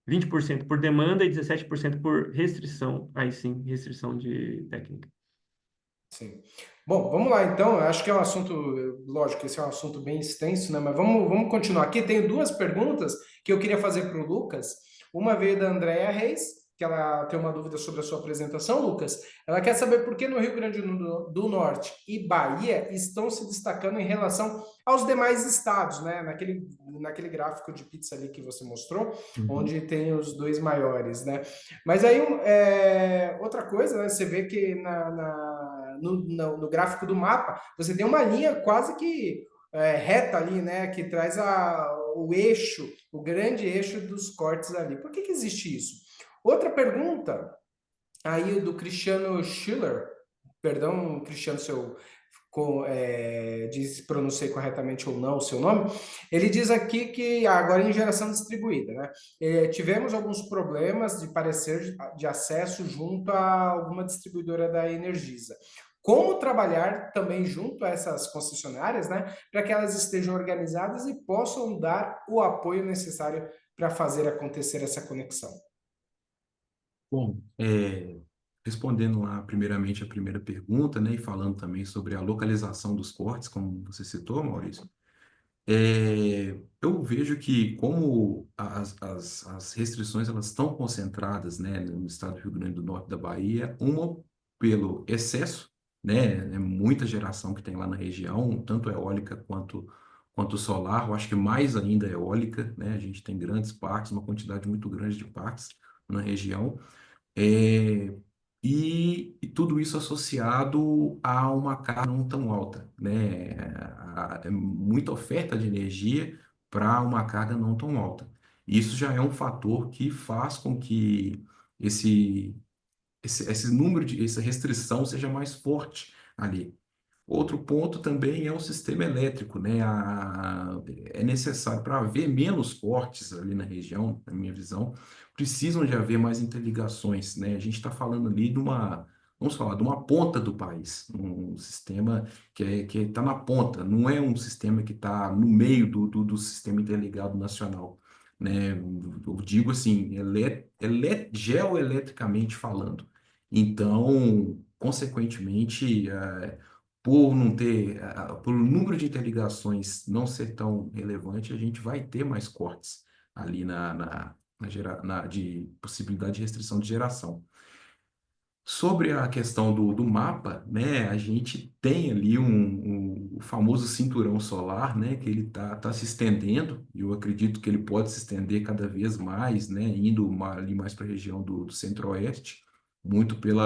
20% por demanda e 17% por restrição, aí sim, restrição de técnica. Sim. Bom, vamos lá então. Eu acho que é um assunto, lógico, esse é um assunto bem extenso, né? Mas vamos continuar. Aqui tenho duas perguntas que eu queria fazer para o Lucas. Uma veio da Andréa Reis, que ela tem uma dúvida sobre a sua apresentação, Lucas. Ela quer saber por que no Rio Grande do Norte e Bahia estão se destacando em relação aos demais estados, né? Naquele gráfico de pizza ali que você mostrou, Uhum. onde tem os dois maiores, né? Mas aí, outra coisa, né? Você vê que no gráfico do mapa, você tem uma linha quase que reta ali, né? Que traz o eixo, o grande eixo dos cortes ali. Por que existe isso? Outra pergunta aí do Cristiano Schiller, perdão, Cristiano, se eu pronunciei corretamente ou não o seu nome, ele diz aqui que agora em geração distribuída, né? Tivemos alguns problemas de parecer de acesso junto a alguma distribuidora da Energisa. Como trabalhar também junto a essas concessionárias, né, para que elas estejam organizadas e possam dar o apoio necessário para fazer acontecer essa conexão? Bom, respondendo lá primeiramente a primeira pergunta, né, e falando também sobre a localização dos cortes, como você citou, Maurício, eu vejo que como as restrições elas estão concentradas, né, no estado do Rio Grande do Norte e da Bahia, uma pelo excesso, né, é muita geração que tem lá na região, tanto eólica quanto solar, eu acho que mais ainda eólica, né, a gente tem grandes parques, uma quantidade muito grande de parques na região, é, e tudo isso associado a uma carga não tão alta, né? Muita oferta de energia para uma carga não tão alta. Isso já é um fator que faz com que esse número essa restrição seja mais forte ali. Outro ponto também é o sistema elétrico, né? É necessário, para haver menos cortes ali na região, na minha visão, precisam de haver mais interligações, né? A gente está falando ali vamos falar, de uma ponta do país, um sistema que está na ponta, não é um sistema que está no meio do sistema interligado nacional, né? Eu digo assim, geoeletricamente falando. Então, consequentemente, por não ter, por o número de interligações não ser tão relevante, a gente vai ter mais cortes ali de possibilidade de restrição de geração. Sobre a questão do mapa, né, a gente tem ali o famoso cinturão solar, né, que ele tá se estendendo, e eu acredito que ele pode se estender cada vez mais, né, indo ali mais para a região do centro-oeste. muito pelo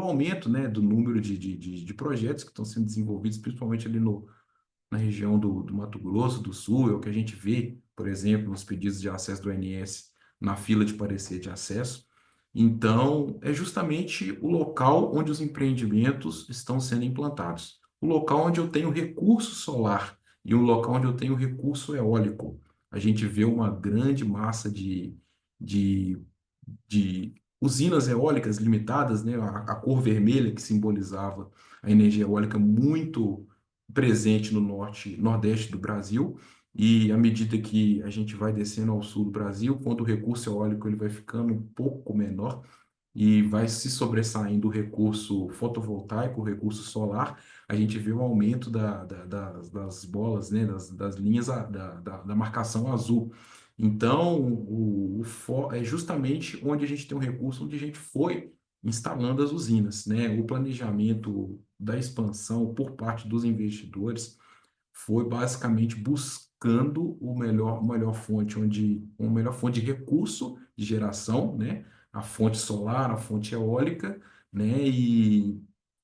aumento, né, do número de projetos que estão sendo desenvolvidos, principalmente ali na região do Mato Grosso do Sul, é o que a gente vê, por exemplo, nos pedidos de acesso do ONS, na fila de parecer de acesso. Então, é justamente o local onde os empreendimentos estão sendo implantados. O local onde eu tenho recurso solar e um local onde eu tenho recurso eólico. A gente vê uma grande massa de, de usinas eólicas limitadas, né? A cor vermelha que simbolizava a energia eólica muito presente no norte, nordeste do Brasil, e à medida que a gente vai descendo ao sul do Brasil, quando o recurso eólico ele vai ficando um pouco menor e vai se sobressaindo o recurso fotovoltaico, o recurso solar, a gente vê o aumento das bolas, né, das linhas da marcação azul. Então, é justamente onde a gente tem um recurso, onde a gente foi instalando as usinas, né? O planejamento da expansão por parte dos investidores foi basicamente buscando melhor fonte, uma melhor fonte de recurso de geração, né? A fonte solar, a fonte eólica, né? E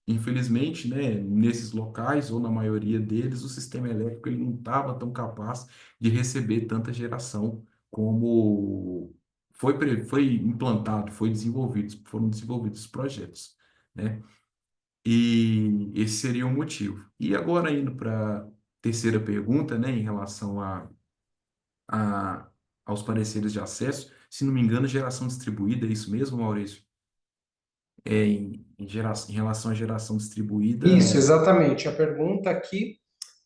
infelizmente, né, nesses locais ou na maioria deles, o sistema elétrico ele não estava tão capaz de receber tanta geração como foi implantado, foram desenvolvidos os projetos, né? E esse seria o motivo. E agora, indo para a terceira pergunta, né, em relação a, aos pareceres de acesso, se não me engano, geração distribuída, é isso mesmo, Maurício? Em relação à geração Isso, distribuída, exatamente. A pergunta aqui,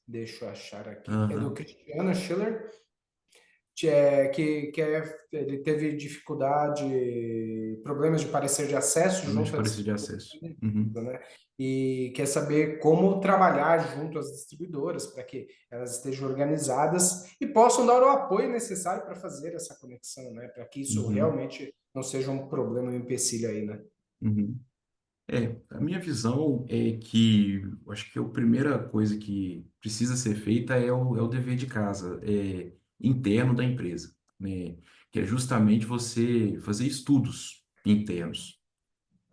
deixa eu achar aqui, é do aham, Cristiano Schiller, ele teve dificuldade, problemas de parecer de acesso realmente junto à parecer de acesso. Uhum, né? E quer saber como trabalhar junto às distribuidoras para que elas estejam organizadas e possam dar o apoio necessário para fazer essa conexão, né? Para que isso uhum, realmente não seja um problema, um empecilho aí, né? uhum. A minha visão é que eu acho que a primeira coisa que precisa ser feita é o dever de casa interno da empresa, né? Que é justamente você fazer estudos internos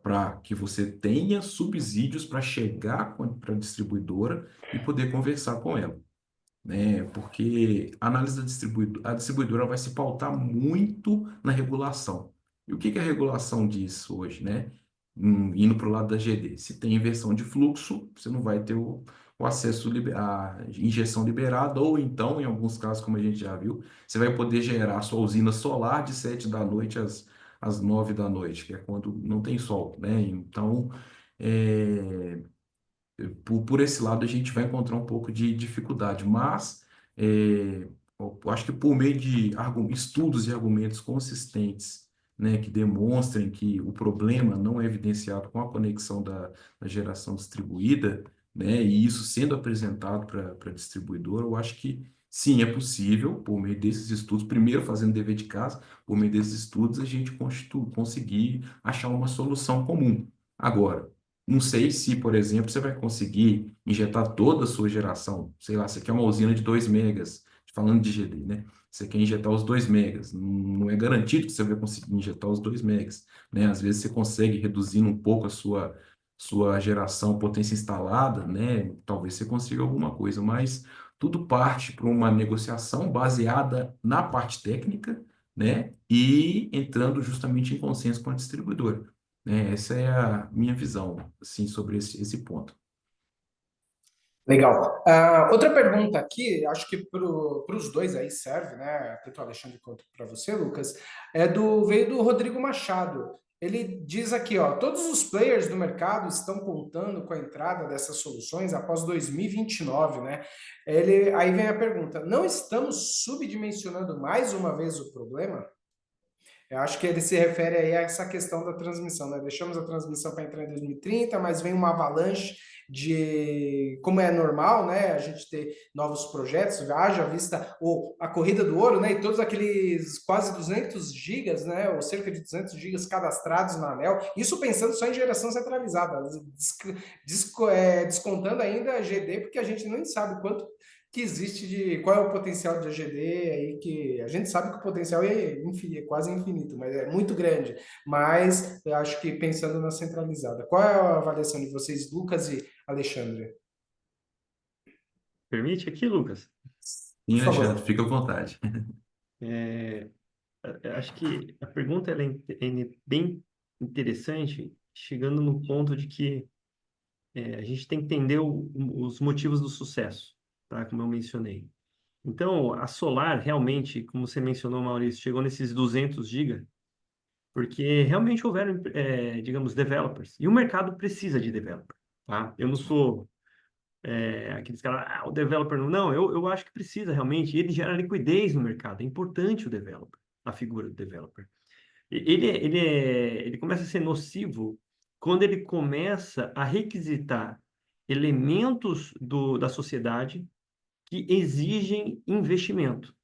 para que você tenha subsídios para chegar para a distribuidora e poder conversar com ela, né? Porque a análise a distribuidora vai se pautar muito na regulação. E o que que a regulação diz hoje, né? Indo para o lado da GD. Se tem inversão de fluxo, você não vai ter o acesso à injeção liberada, ou então, em alguns casos, como a gente já viu, você vai poder gerar sua usina solar de 7 da noite às 9 da noite, que é quando não tem sol, né? Então, é, por esse lado a gente vai encontrar um pouco de dificuldade, mas eu acho que por meio de estudos e argumentos consistentes, né, que demonstrem que o problema não é evidenciado com a conexão da geração distribuída, né, e isso sendo apresentado para a distribuidora, eu acho que sim, é possível, por meio desses estudos, primeiro fazendo dever de casa, por meio desses estudos, a gente conseguir achar uma solução comum. Agora, não sei se, por exemplo, você vai conseguir injetar toda a sua geração. Sei lá, você quer uma usina de 2 megas, falando de GD, né? Você quer injetar os 2 megas. Não é garantido que você vai conseguir injetar os 2 megas, né? Às vezes você consegue reduzindo um pouco a sua geração, potência instalada, né? Talvez você consiga alguma coisa, mas tudo parte para uma negociação baseada na parte técnica, né? E entrando justamente em consenso com a distribuidora, né? Essa é a minha visão, assim, sobre esse ponto. Legal. Outra pergunta aqui, acho que para os dois aí serve, né? Tanto o Alexandre quanto para você, Lucas, veio do Rodrigo Machado. Ele diz aqui, ó, todos os players do mercado estão contando com a entrada dessas soluções após 2029, né? Aí vem a pergunta: não estamos subdimensionando mais uma vez o problema? Eu acho que ele se refere aí a essa questão da transmissão, né? Deixamos a transmissão para entrar em 2030, mas vem uma avalanche de, como é normal, né? A gente ter novos projetos, haja vista ou a corrida do ouro, né? E todos aqueles quase 200 gigas, né? Ou cerca de 200 gigas cadastrados na ANEEL. Isso pensando só em geração centralizada, descontando ainda a GD, porque a gente nem sabe quanto que existe de qual é o potencial de AGD aí, que a gente sabe que o potencial é quase infinito, mas é muito grande. Mas eu acho que pensando na centralizada, qual é a avaliação de vocês, Lucas e Alexandre? Permite aqui, Lucas? Sim, Por Alexandre, favor. fica à vontade. É, acho que a pergunta ela é bem interessante, chegando no ponto de que a gente tem que entender os motivos do sucesso, tá? Como eu mencionei. Então, a Solar realmente, como você mencionou, Maurício, chegou nesses 200 GB, porque realmente houveram, digamos, developers. E o mercado precisa de developer, tá? Eu não sou aqueles caras, o developer não. Não, eu acho que precisa realmente. Ele gera liquidez no mercado. É importante o developer, a figura do developer. Ele começa a ser nocivo quando ele começa a requisitar elementos da sociedade que exigem investimento.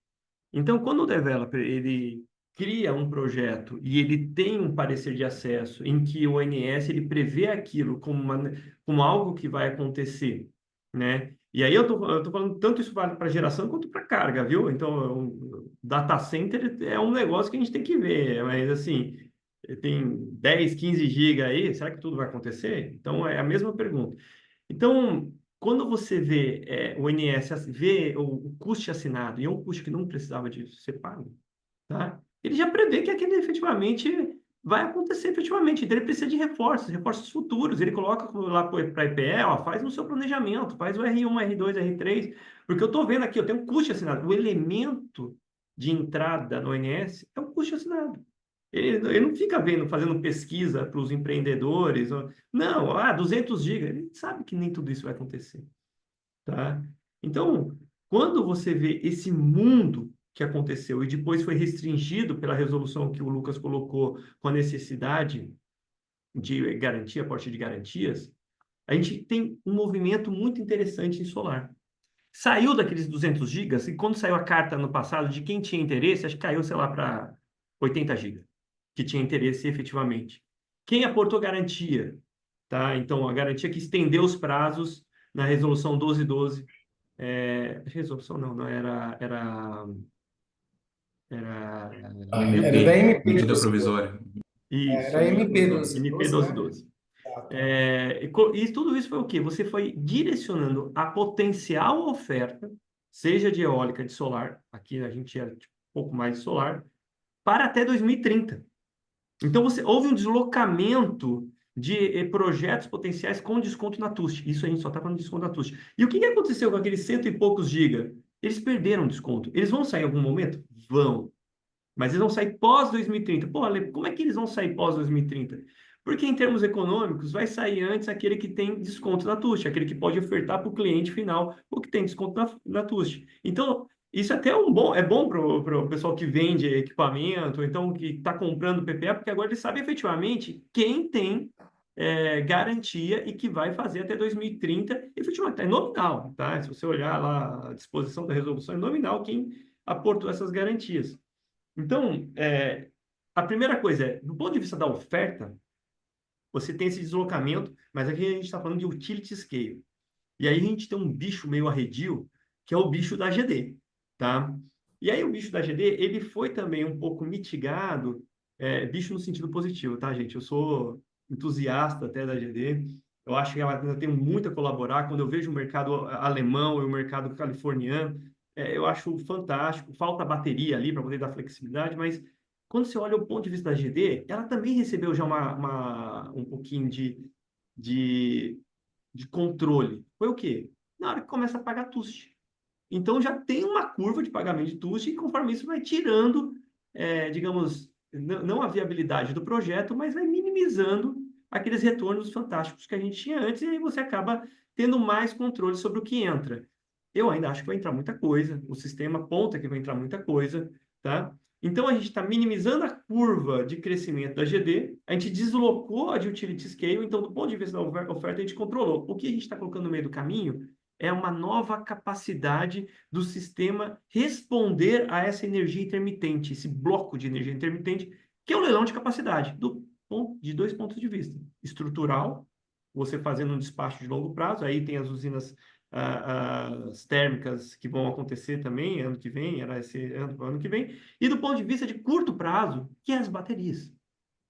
Então, quando o developer ele cria um projeto e ele tem um parecer de acesso em que o ONS ele prevê aquilo como algo que vai acontecer, né? E aí eu tô falando tanto isso vale para geração quanto para carga, viu? Então, o data center é um negócio que a gente tem que ver, mas assim, tem 10, 15 GB aí, será que tudo vai acontecer? Então, é a mesma pergunta. Então, quando você vê o INSS, vê o custo assinado, e é um custo que não precisava de ser pago, tá? Ele já prevê que aquele efetivamente vai acontecer efetivamente. Então, ele precisa de reforços, reforços futuros. Ele coloca lá para a IPE, ó, faz no seu planejamento, faz o R1, R2, R3, porque eu estou vendo aqui, eu tenho um custo assinado. O elemento de entrada no INSS é o custo assinado. Ele não fica vendo, fazendo pesquisa para os empreendedores. Não, 200 GB. Ele sabe que nem tudo isso vai acontecer, tá? Então, quando você vê esse mundo que aconteceu e depois foi restringido pela resolução que o Lucas colocou com a necessidade de garantia, aporte de garantias, a gente tem um movimento muito interessante em solar. Saiu daqueles 200 gigas e quando saiu a carta no passado de quem tinha interesse, acho que caiu, sei lá, para 80 gigas, que tinha interesse efetivamente. Quem aportou garantia, tá? Então, a garantia que estendeu os prazos na resolução 1212, resolução não O Era da MP, MP medida 1212. provisória. isso, Era Medida MP provisória. MP 1212, né? 1212. Tá, tá. E tudo isso foi o quê? Você foi direcionando a potencial oferta, seja de eólica, de solar, aqui a gente era tipo, um pouco mais de solar, para até 2030. Então, houve um deslocamento de projetos potenciais com desconto na TUST. Isso a gente só está falando de desconto na TUST. E o que aconteceu com aqueles cento e poucos giga? Eles perderam desconto. Eles vão sair em algum momento? Vão. Mas eles vão sair pós 2030. Pô, Ale, como é que eles vão sair pós 2030? Porque em termos econômicos, vai sair antes aquele que tem desconto na TUST, aquele que pode ofertar para o cliente final o que tem desconto na TUST. Então, isso até é bom para o pessoal que vende equipamento, então que está comprando PPA, porque agora ele sabe efetivamente quem tem garantia e que vai fazer até 2030, efetivamente, é nominal, tá? Se você olhar lá a disposição da resolução, é nominal quem aportou essas garantias. Então, a primeira coisa do ponto de vista da oferta, você tem esse deslocamento, mas aqui a gente está falando de utility scale. E aí a gente tem um bicho meio arredio, que é o bicho da GD, tá? E aí o bicho da GD, ele foi também um pouco mitigado, bicho no sentido positivo, tá, gente? Eu sou entusiasta até da GD, eu acho que ela ainda tem muito a colaborar. Quando eu vejo o mercado alemão e o mercado californiano, eu acho fantástico. Falta bateria ali para poder dar flexibilidade, mas quando você olha o ponto de vista da GD, ela também recebeu já um pouquinho de de controle. Foi o quê? Na hora que começa a pagar TUST. Então já tem uma curva de pagamento de TUST e conforme isso vai tirando, digamos, não a viabilidade do projeto, mas vai minimizando aqueles retornos fantásticos que a gente tinha antes e aí você acaba tendo mais controle sobre o que entra. Eu ainda acho que vai entrar muita coisa, o sistema aponta que vai entrar muita coisa, tá? Então, a gente está minimizando a curva de crescimento da GD, a gente deslocou a de utility scale, então, do ponto de vista da oferta, a gente controlou. O que a gente está colocando no meio do caminho é uma nova capacidade do sistema responder a essa energia intermitente, esse bloco de energia intermitente, que é o leilão de capacidade, de dois pontos de vista. Estrutural, você fazendo um despacho de longo prazo, aí tem as usinas as térmicas que vão acontecer também ano que vem, era esse ano que vem, e do ponto de vista de curto prazo, que é as baterias,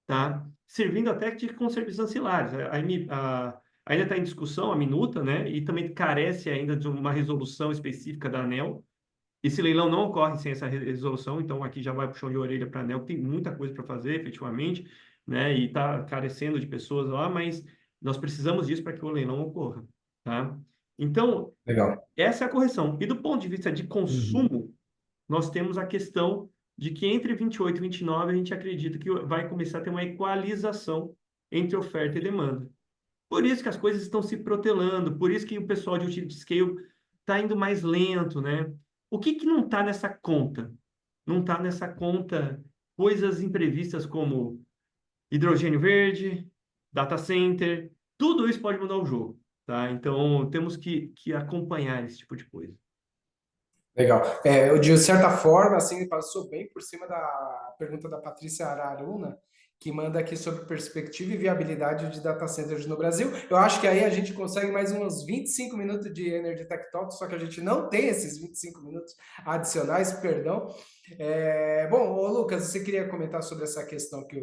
tá? Servindo até de com serviços ancilares. Ainda está em discussão a minuta, né? E também carece ainda de uma resolução específica da ANEEL. Esse leilão não ocorre sem essa resolução, então aqui já vai puxão de orelha para a ANEEL, que tem muita coisa para fazer, efetivamente, né? E está carecendo de pessoas lá, mas nós precisamos disso para que o leilão ocorra, tá? Então, Legal. essa é a correção. E do ponto de vista de Uhum. consumo, nós temos a questão de que entre 28 e 29 a gente acredita que vai começar a ter uma equalização entre oferta e demanda. Por isso que as coisas estão se protelando, por isso que o pessoal de utility scale está indo mais lento, né? O que que não está nessa conta? Não está nessa conta coisas imprevistas como hidrogênio verde, data center, tudo isso pode mudar o jogo, tá? Então temos que acompanhar esse tipo de coisa. Legal. De certa forma, assim, passou bem por cima da pergunta da Patrícia Araruna, que manda aqui sobre perspectiva e viabilidade de data centers no Brasil. Eu acho que aí a gente consegue mais uns 25 minutos de Energy Tech Talk, só que a gente não tem esses 25 minutos adicionais, perdão. Bom, ô Lucas, você queria comentar sobre essa questão que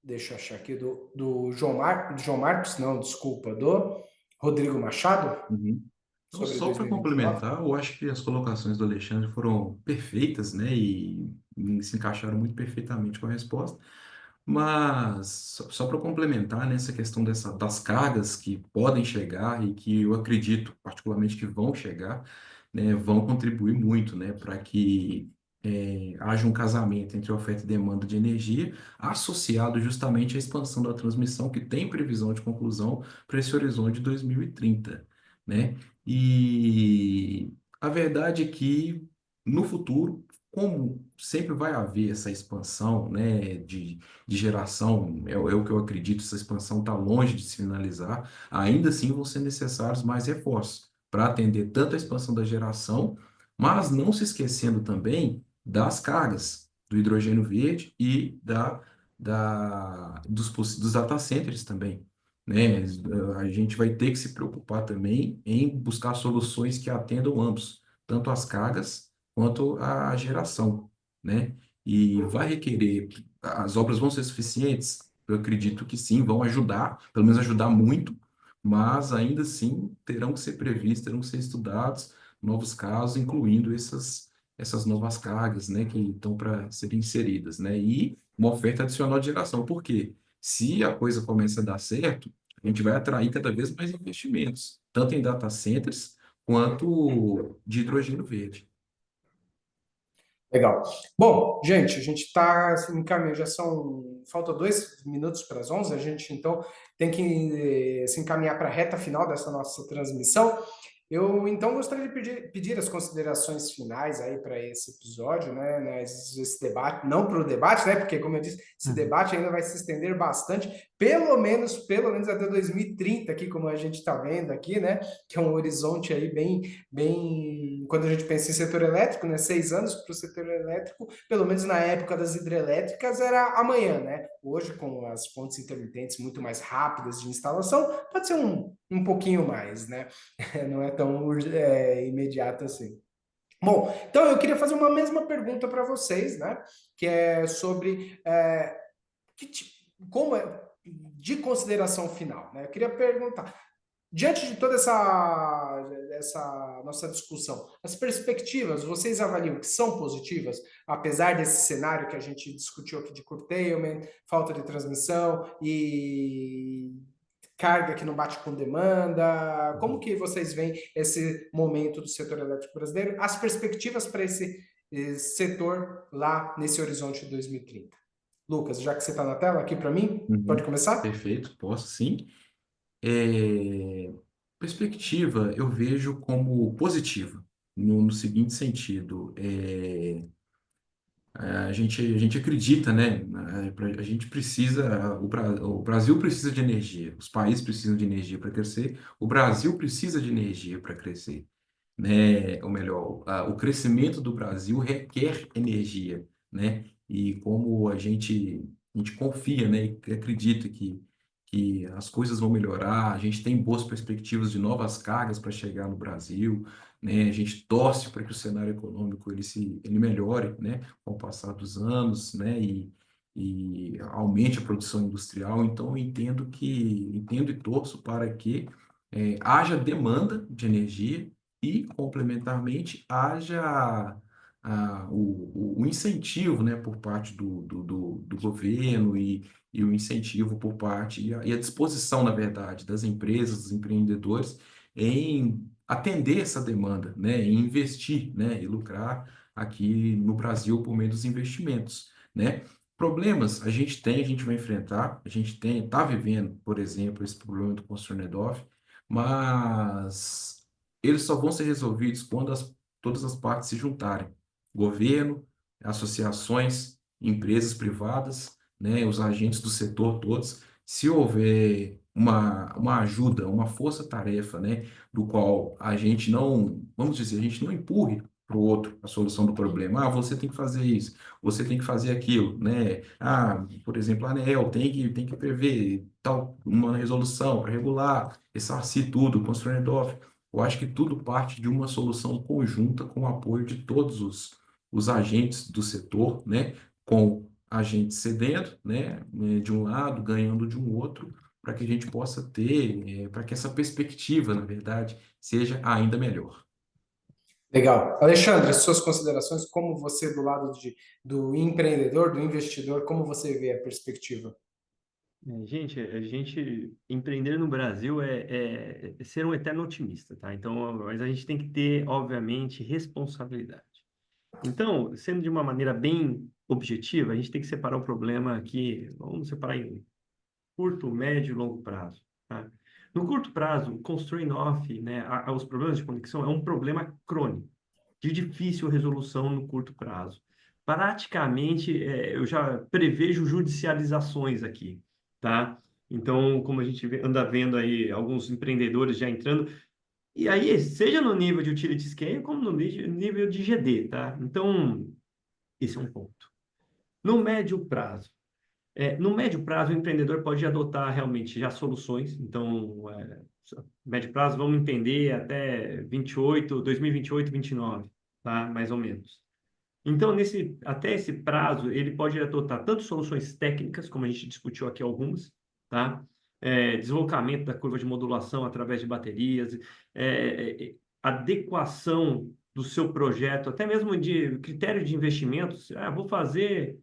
deixa eu achar aqui, do João Marcos, não, desculpa, do Rodrigo Machado, Uhum. Então, sobre só para 2029? complementar, eu acho que as colocações do Alexandre foram perfeitas, né, e se encaixaram muito perfeitamente com a resposta. Mas, só para complementar nessa questão das cargas que podem chegar e que eu acredito, particularmente, que vão chegar, né, vão contribuir muito, né, para que haja um casamento entre oferta e demanda de energia, associado justamente à expansão da transmissão, que tem previsão de conclusão para esse horizonte de 2030, né? E a verdade é que, no futuro, como sempre vai haver essa expansão, né, de geração, é o que eu acredito, essa expansão está longe de se finalizar, ainda assim vão ser necessários mais reforços para atender tanto a expansão da geração, mas não se esquecendo também das cargas do hidrogênio verde e dos data centers também, né? A gente vai ter que se preocupar também em buscar soluções que atendam ambos, tanto as cargas quanto a geração, né? E vai requerer, as obras vão ser suficientes? Eu acredito que sim, vão ajudar, pelo menos ajudar muito, mas ainda assim terão que ser previstos, terão que ser estudados novos casos, incluindo essas novas cargas, né, que estão para serem inseridas, né? E uma oferta adicional de geração. Por quê? Se a coisa começa a dar certo, a gente vai atrair cada vez mais investimentos, tanto em data centers quanto de hidrogênio verde. Legal. Bom, gente, a gente está encaminhando, falta 2 minutos para as 11, a gente então tem que se encaminhar para a reta final dessa nossa transmissão. Eu então gostaria de pedir as considerações finais aí para esse episódio, né, esse debate, não para o debate, né, porque como eu disse, esse debate ainda vai se estender bastante, pelo menos até 2030 aqui, como a gente está vendo aqui, né, que é um horizonte aí bem, quando a gente pensa em setor elétrico, né, 6 anos para o setor elétrico, pelo menos na época das hidrelétricas era amanhã, né, hoje com as fontes intermitentes muito mais rápidas de instalação, pode ser um pouquinho mais, né, não é tão imediato assim. Bom, então eu queria fazer uma mesma pergunta para vocês, né? Que é sobre como é de consideração final, né? Eu queria perguntar, diante de toda essa nossa discussão, as perspectivas, vocês avaliam que são positivas, apesar desse cenário que a gente discutiu aqui de curtailment, falta de transmissão e carga que não bate com demanda? Como que vocês veem esse momento do setor elétrico brasileiro, as perspectivas para esse setor lá nesse horizonte de 2030? Lucas, já que você está na tela aqui para mim, pode Uhum. começar? Perfeito, posso sim. É, Perspectiva eu vejo como positiva, no seguinte sentido, a gente acredita, né? A gente precisa, o Brasil precisa de energia, os países precisam de energia para crescer, o Brasil precisa de energia para crescer, né? Ou melhor, o crescimento do Brasil requer energia, né? E como a gente confia, né? E acredita que as coisas vão melhorar, a gente tem boas perspectivas de novas cargas para chegar no Brasil, né? A gente torce para que o cenário econômico ele melhore, né, com o passar dos anos, né, e aumente a produção industrial. Então, eu entendo e torço para que haja demanda de energia e, complementarmente, haja o incentivo, né, por parte do governo e o incentivo por parte e a disposição, na verdade, das empresas, dos empreendedores em atender essa demanda, né, em investir, né, e lucrar aqui no Brasil por meio dos investimentos, né? Problemas a gente vai enfrentar, a gente está vivendo, por exemplo, esse problema do Consternedorf, mas eles só vão ser resolvidos quando todas as partes se juntarem, governo, associações, empresas privadas, né, os agentes do setor todos. Se houver uma ajuda, uma força-tarefa, né, do qual a gente não, vamos dizer, a gente não empurre para o outro a solução do problema. Ah, você tem que fazer isso, você tem que fazer aquilo, né? Ah, por exemplo, a ANEEL tem que prever tal uma resolução para regular, ressarcir tudo, constraint off. Eu acho que tudo parte de uma solução conjunta com o apoio de todos os agentes do setor, né? Com a gente cedendo, né? De um lado, ganhando de um outro, para que a gente possa ter, para que essa perspectiva, na verdade, seja ainda melhor. Legal. Alexandre, suas considerações, como você, do lado do empreendedor, do investidor, como você vê a perspectiva? Gente, a gente empreender no Brasil é ser um eterno otimista, tá? Então, mas a gente tem que ter, obviamente, responsabilidade. Então, sendo de uma maneira bem objetiva, a gente tem que separar o problema aqui, vamos separar em curto, médio e longo prazo, tá? No curto prazo, o constraint off, né, os problemas de conexão é um problema crônico, de difícil resolução no curto prazo. Praticamente, eu já prevejo judicializações aqui, tá? Então, como a gente anda vendo aí alguns empreendedores já entrando, e aí, seja no nível de utility scale, como no nível de GD, tá? Então, esse é um ponto. No médio prazo, o empreendedor pode adotar realmente já soluções. Então, médio prazo, vamos entender até 2028, 2029, tá? Mais ou menos. Então, até esse prazo, ele pode adotar tanto soluções técnicas, como a gente discutiu aqui algumas, tá? Deslocamento da curva de modulação através de baterias, adequação do seu projeto, até mesmo de critério de investimentos. Vou fazer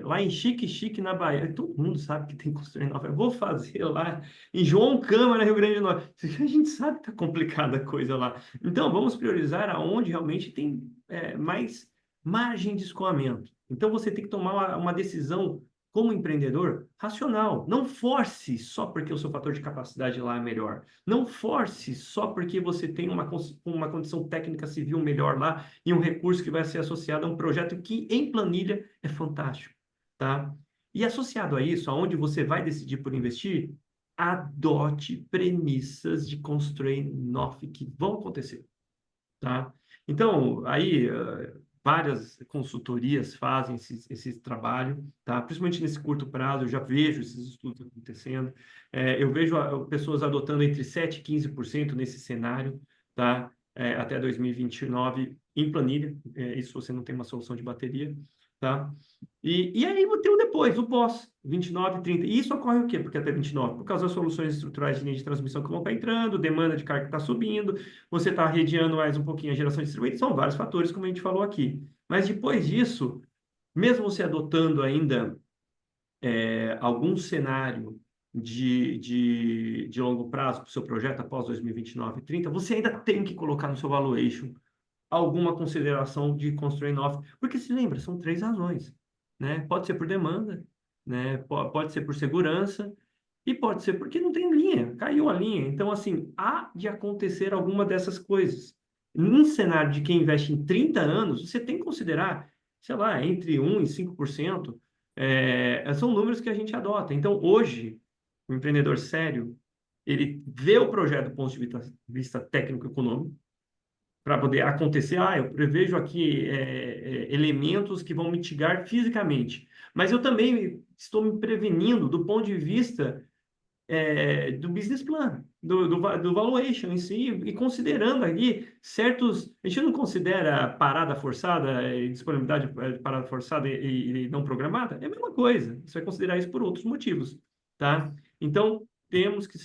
lá em Xique, na Bahia. Todo mundo sabe que tem construir nova. Eu vou fazer lá em João Câmara, Rio Grande do Norte. A gente sabe que está complicada a coisa lá. Então, vamos priorizar aonde realmente tem mais margem de escoamento. Então, você tem que tomar uma decisão como empreendedor racional. Não force só porque o seu fator de capacidade lá é melhor. Não force só porque você tem uma condição técnica civil melhor lá e um recurso que vai ser associado a um projeto que, em planilha, é fantástico, tá? E associado a isso, aonde você vai decidir por investir, adote premissas de constraint off que vão acontecer, tá? Então, aí, várias consultorias fazem esse trabalho, tá? Principalmente nesse curto prazo, eu já vejo esses estudos acontecendo. Eu vejo pessoas adotando entre 7% e 15% nesse cenário, tá? Até 2029 em planilha, isso se você não tem uma solução de bateria, tá? E aí tem o depois, o pós, 29, 30. E isso ocorre o quê? Porque até 29, por causa das soluções estruturais de linha de transmissão que vão estar entrando, demanda de carga que está subindo, você está redeando mais um pouquinho a geração distribuída, são vários fatores, como a gente falou aqui. Mas depois disso, mesmo você adotando ainda algum cenário de longo prazo para o seu projeto após 2029 e 30, você ainda tem que colocar no seu valuation alguma consideração de constraint off, porque se lembra, são 3 razões, né? Pode ser por demanda, né? Pode ser por segurança e pode ser porque não tem linha, caiu a linha. Então, assim, há de acontecer alguma dessas coisas. Num cenário de quem investe em 30 anos, você tem que considerar, sei lá, entre 1% e 5%, são números que a gente adota. Então, hoje, o empreendedor sério, ele vê o projeto do ponto de vista técnico-econômico, para poder acontecer, eu prevejo aqui elementos que vão mitigar fisicamente, mas eu também estou me prevenindo do ponto de vista do business plan, do valuation em si, e considerando ali certos... A gente não considera parada forçada e disponibilidade de parada forçada e não programada? É a mesma coisa. Você vai considerar isso por outros motivos, tá? Então, temos que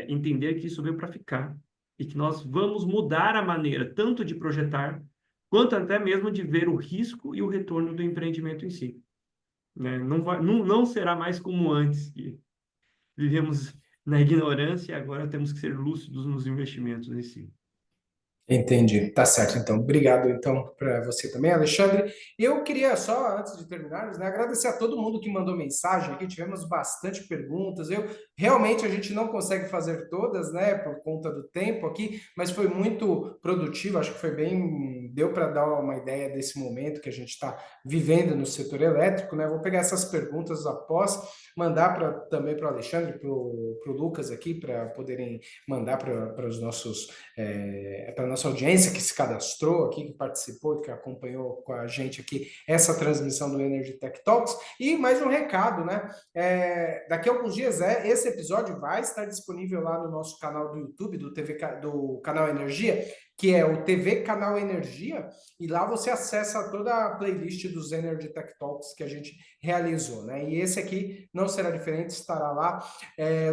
entender que isso veio para ficar e que nós vamos mudar a maneira tanto de projetar quanto até mesmo de ver o risco e o retorno do empreendimento em si, né? Não será mais como antes, que vivemos na ignorância e agora temos que ser lúcidos nos investimentos em si. Entendi, tá certo então. Obrigado então para você também, Alexandre. Eu queria só, antes de terminarmos, né, agradecer a todo mundo que mandou mensagem aqui. Tivemos bastante perguntas. Realmente a gente não consegue fazer todas, né, por conta do tempo aqui, mas foi muito produtivo. Acho que foi bem, deu para dar uma ideia desse momento que a gente está vivendo no setor elétrico, né? Vou pegar essas perguntas após mandar também para o Alexandre, para o Lucas aqui, para poderem mandar para os nossos para nossa audiência que se cadastrou aqui, que participou, que acompanhou com a gente aqui essa transmissão do Energy Tech Talks. E mais um recado, né? Daqui a alguns dias esse episódio vai estar disponível lá no nosso canal do YouTube, do Canal Energia, que é o TV Canal Energia, e lá você acessa toda a playlist dos Energy Tech Talks que a gente realizou, né? E esse aqui não será diferente, estará lá.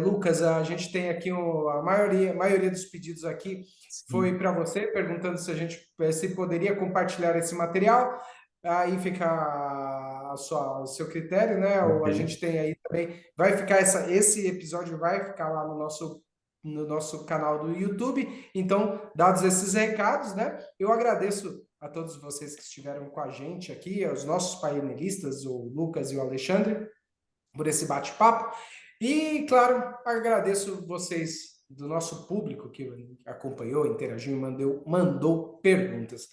Lucas, a gente tem aqui a maioria dos pedidos aqui foi para você, perguntando se poderia compartilhar esse material. Aí fica o seu critério, né? Ou a gente tem aí também, vai ficar esse episódio vai ficar lá no nosso canal do YouTube. Então, dados esses recados, né? Eu agradeço a todos vocês que estiveram com a gente aqui, aos nossos painelistas, o Lucas e o Alexandre, por esse bate-papo. E, claro, agradeço vocês do nosso público que acompanhou, interagiu e mandou perguntas.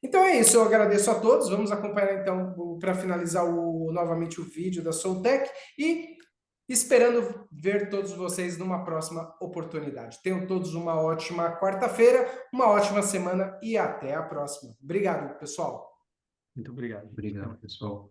Então é isso, eu agradeço a todos. Vamos acompanhar então para finalizar novamente o vídeo da Soltec e esperando ver todos vocês numa próxima oportunidade. Tenham todos uma ótima quarta-feira, uma ótima semana e até a próxima. Obrigado, pessoal. Muito obrigado. Obrigado, pessoal.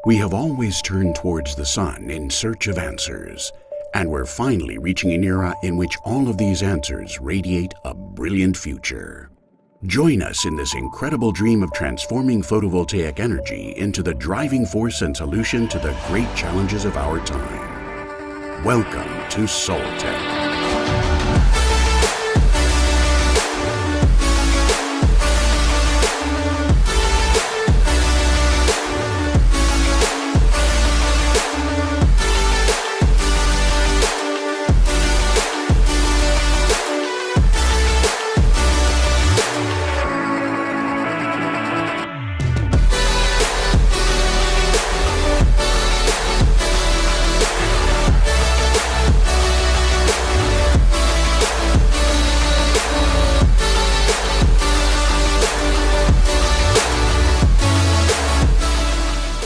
We have always turned towards the sun in search of answers, and we're finally reaching an era in which all of these answers radiate a brilliant future. Join us in this incredible dream of transforming photovoltaic energy into the driving force and solution to the great challenges of our time. Welcome to Soltec.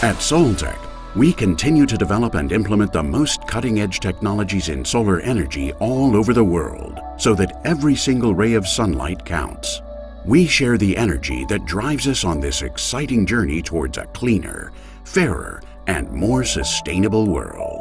At Soltec, we continue to develop and implement the most cutting-edge technologies in solar energy all over the world, so that every single ray of sunlight counts. We share the energy that drives us on this exciting journey towards a cleaner, fairer, and more sustainable world.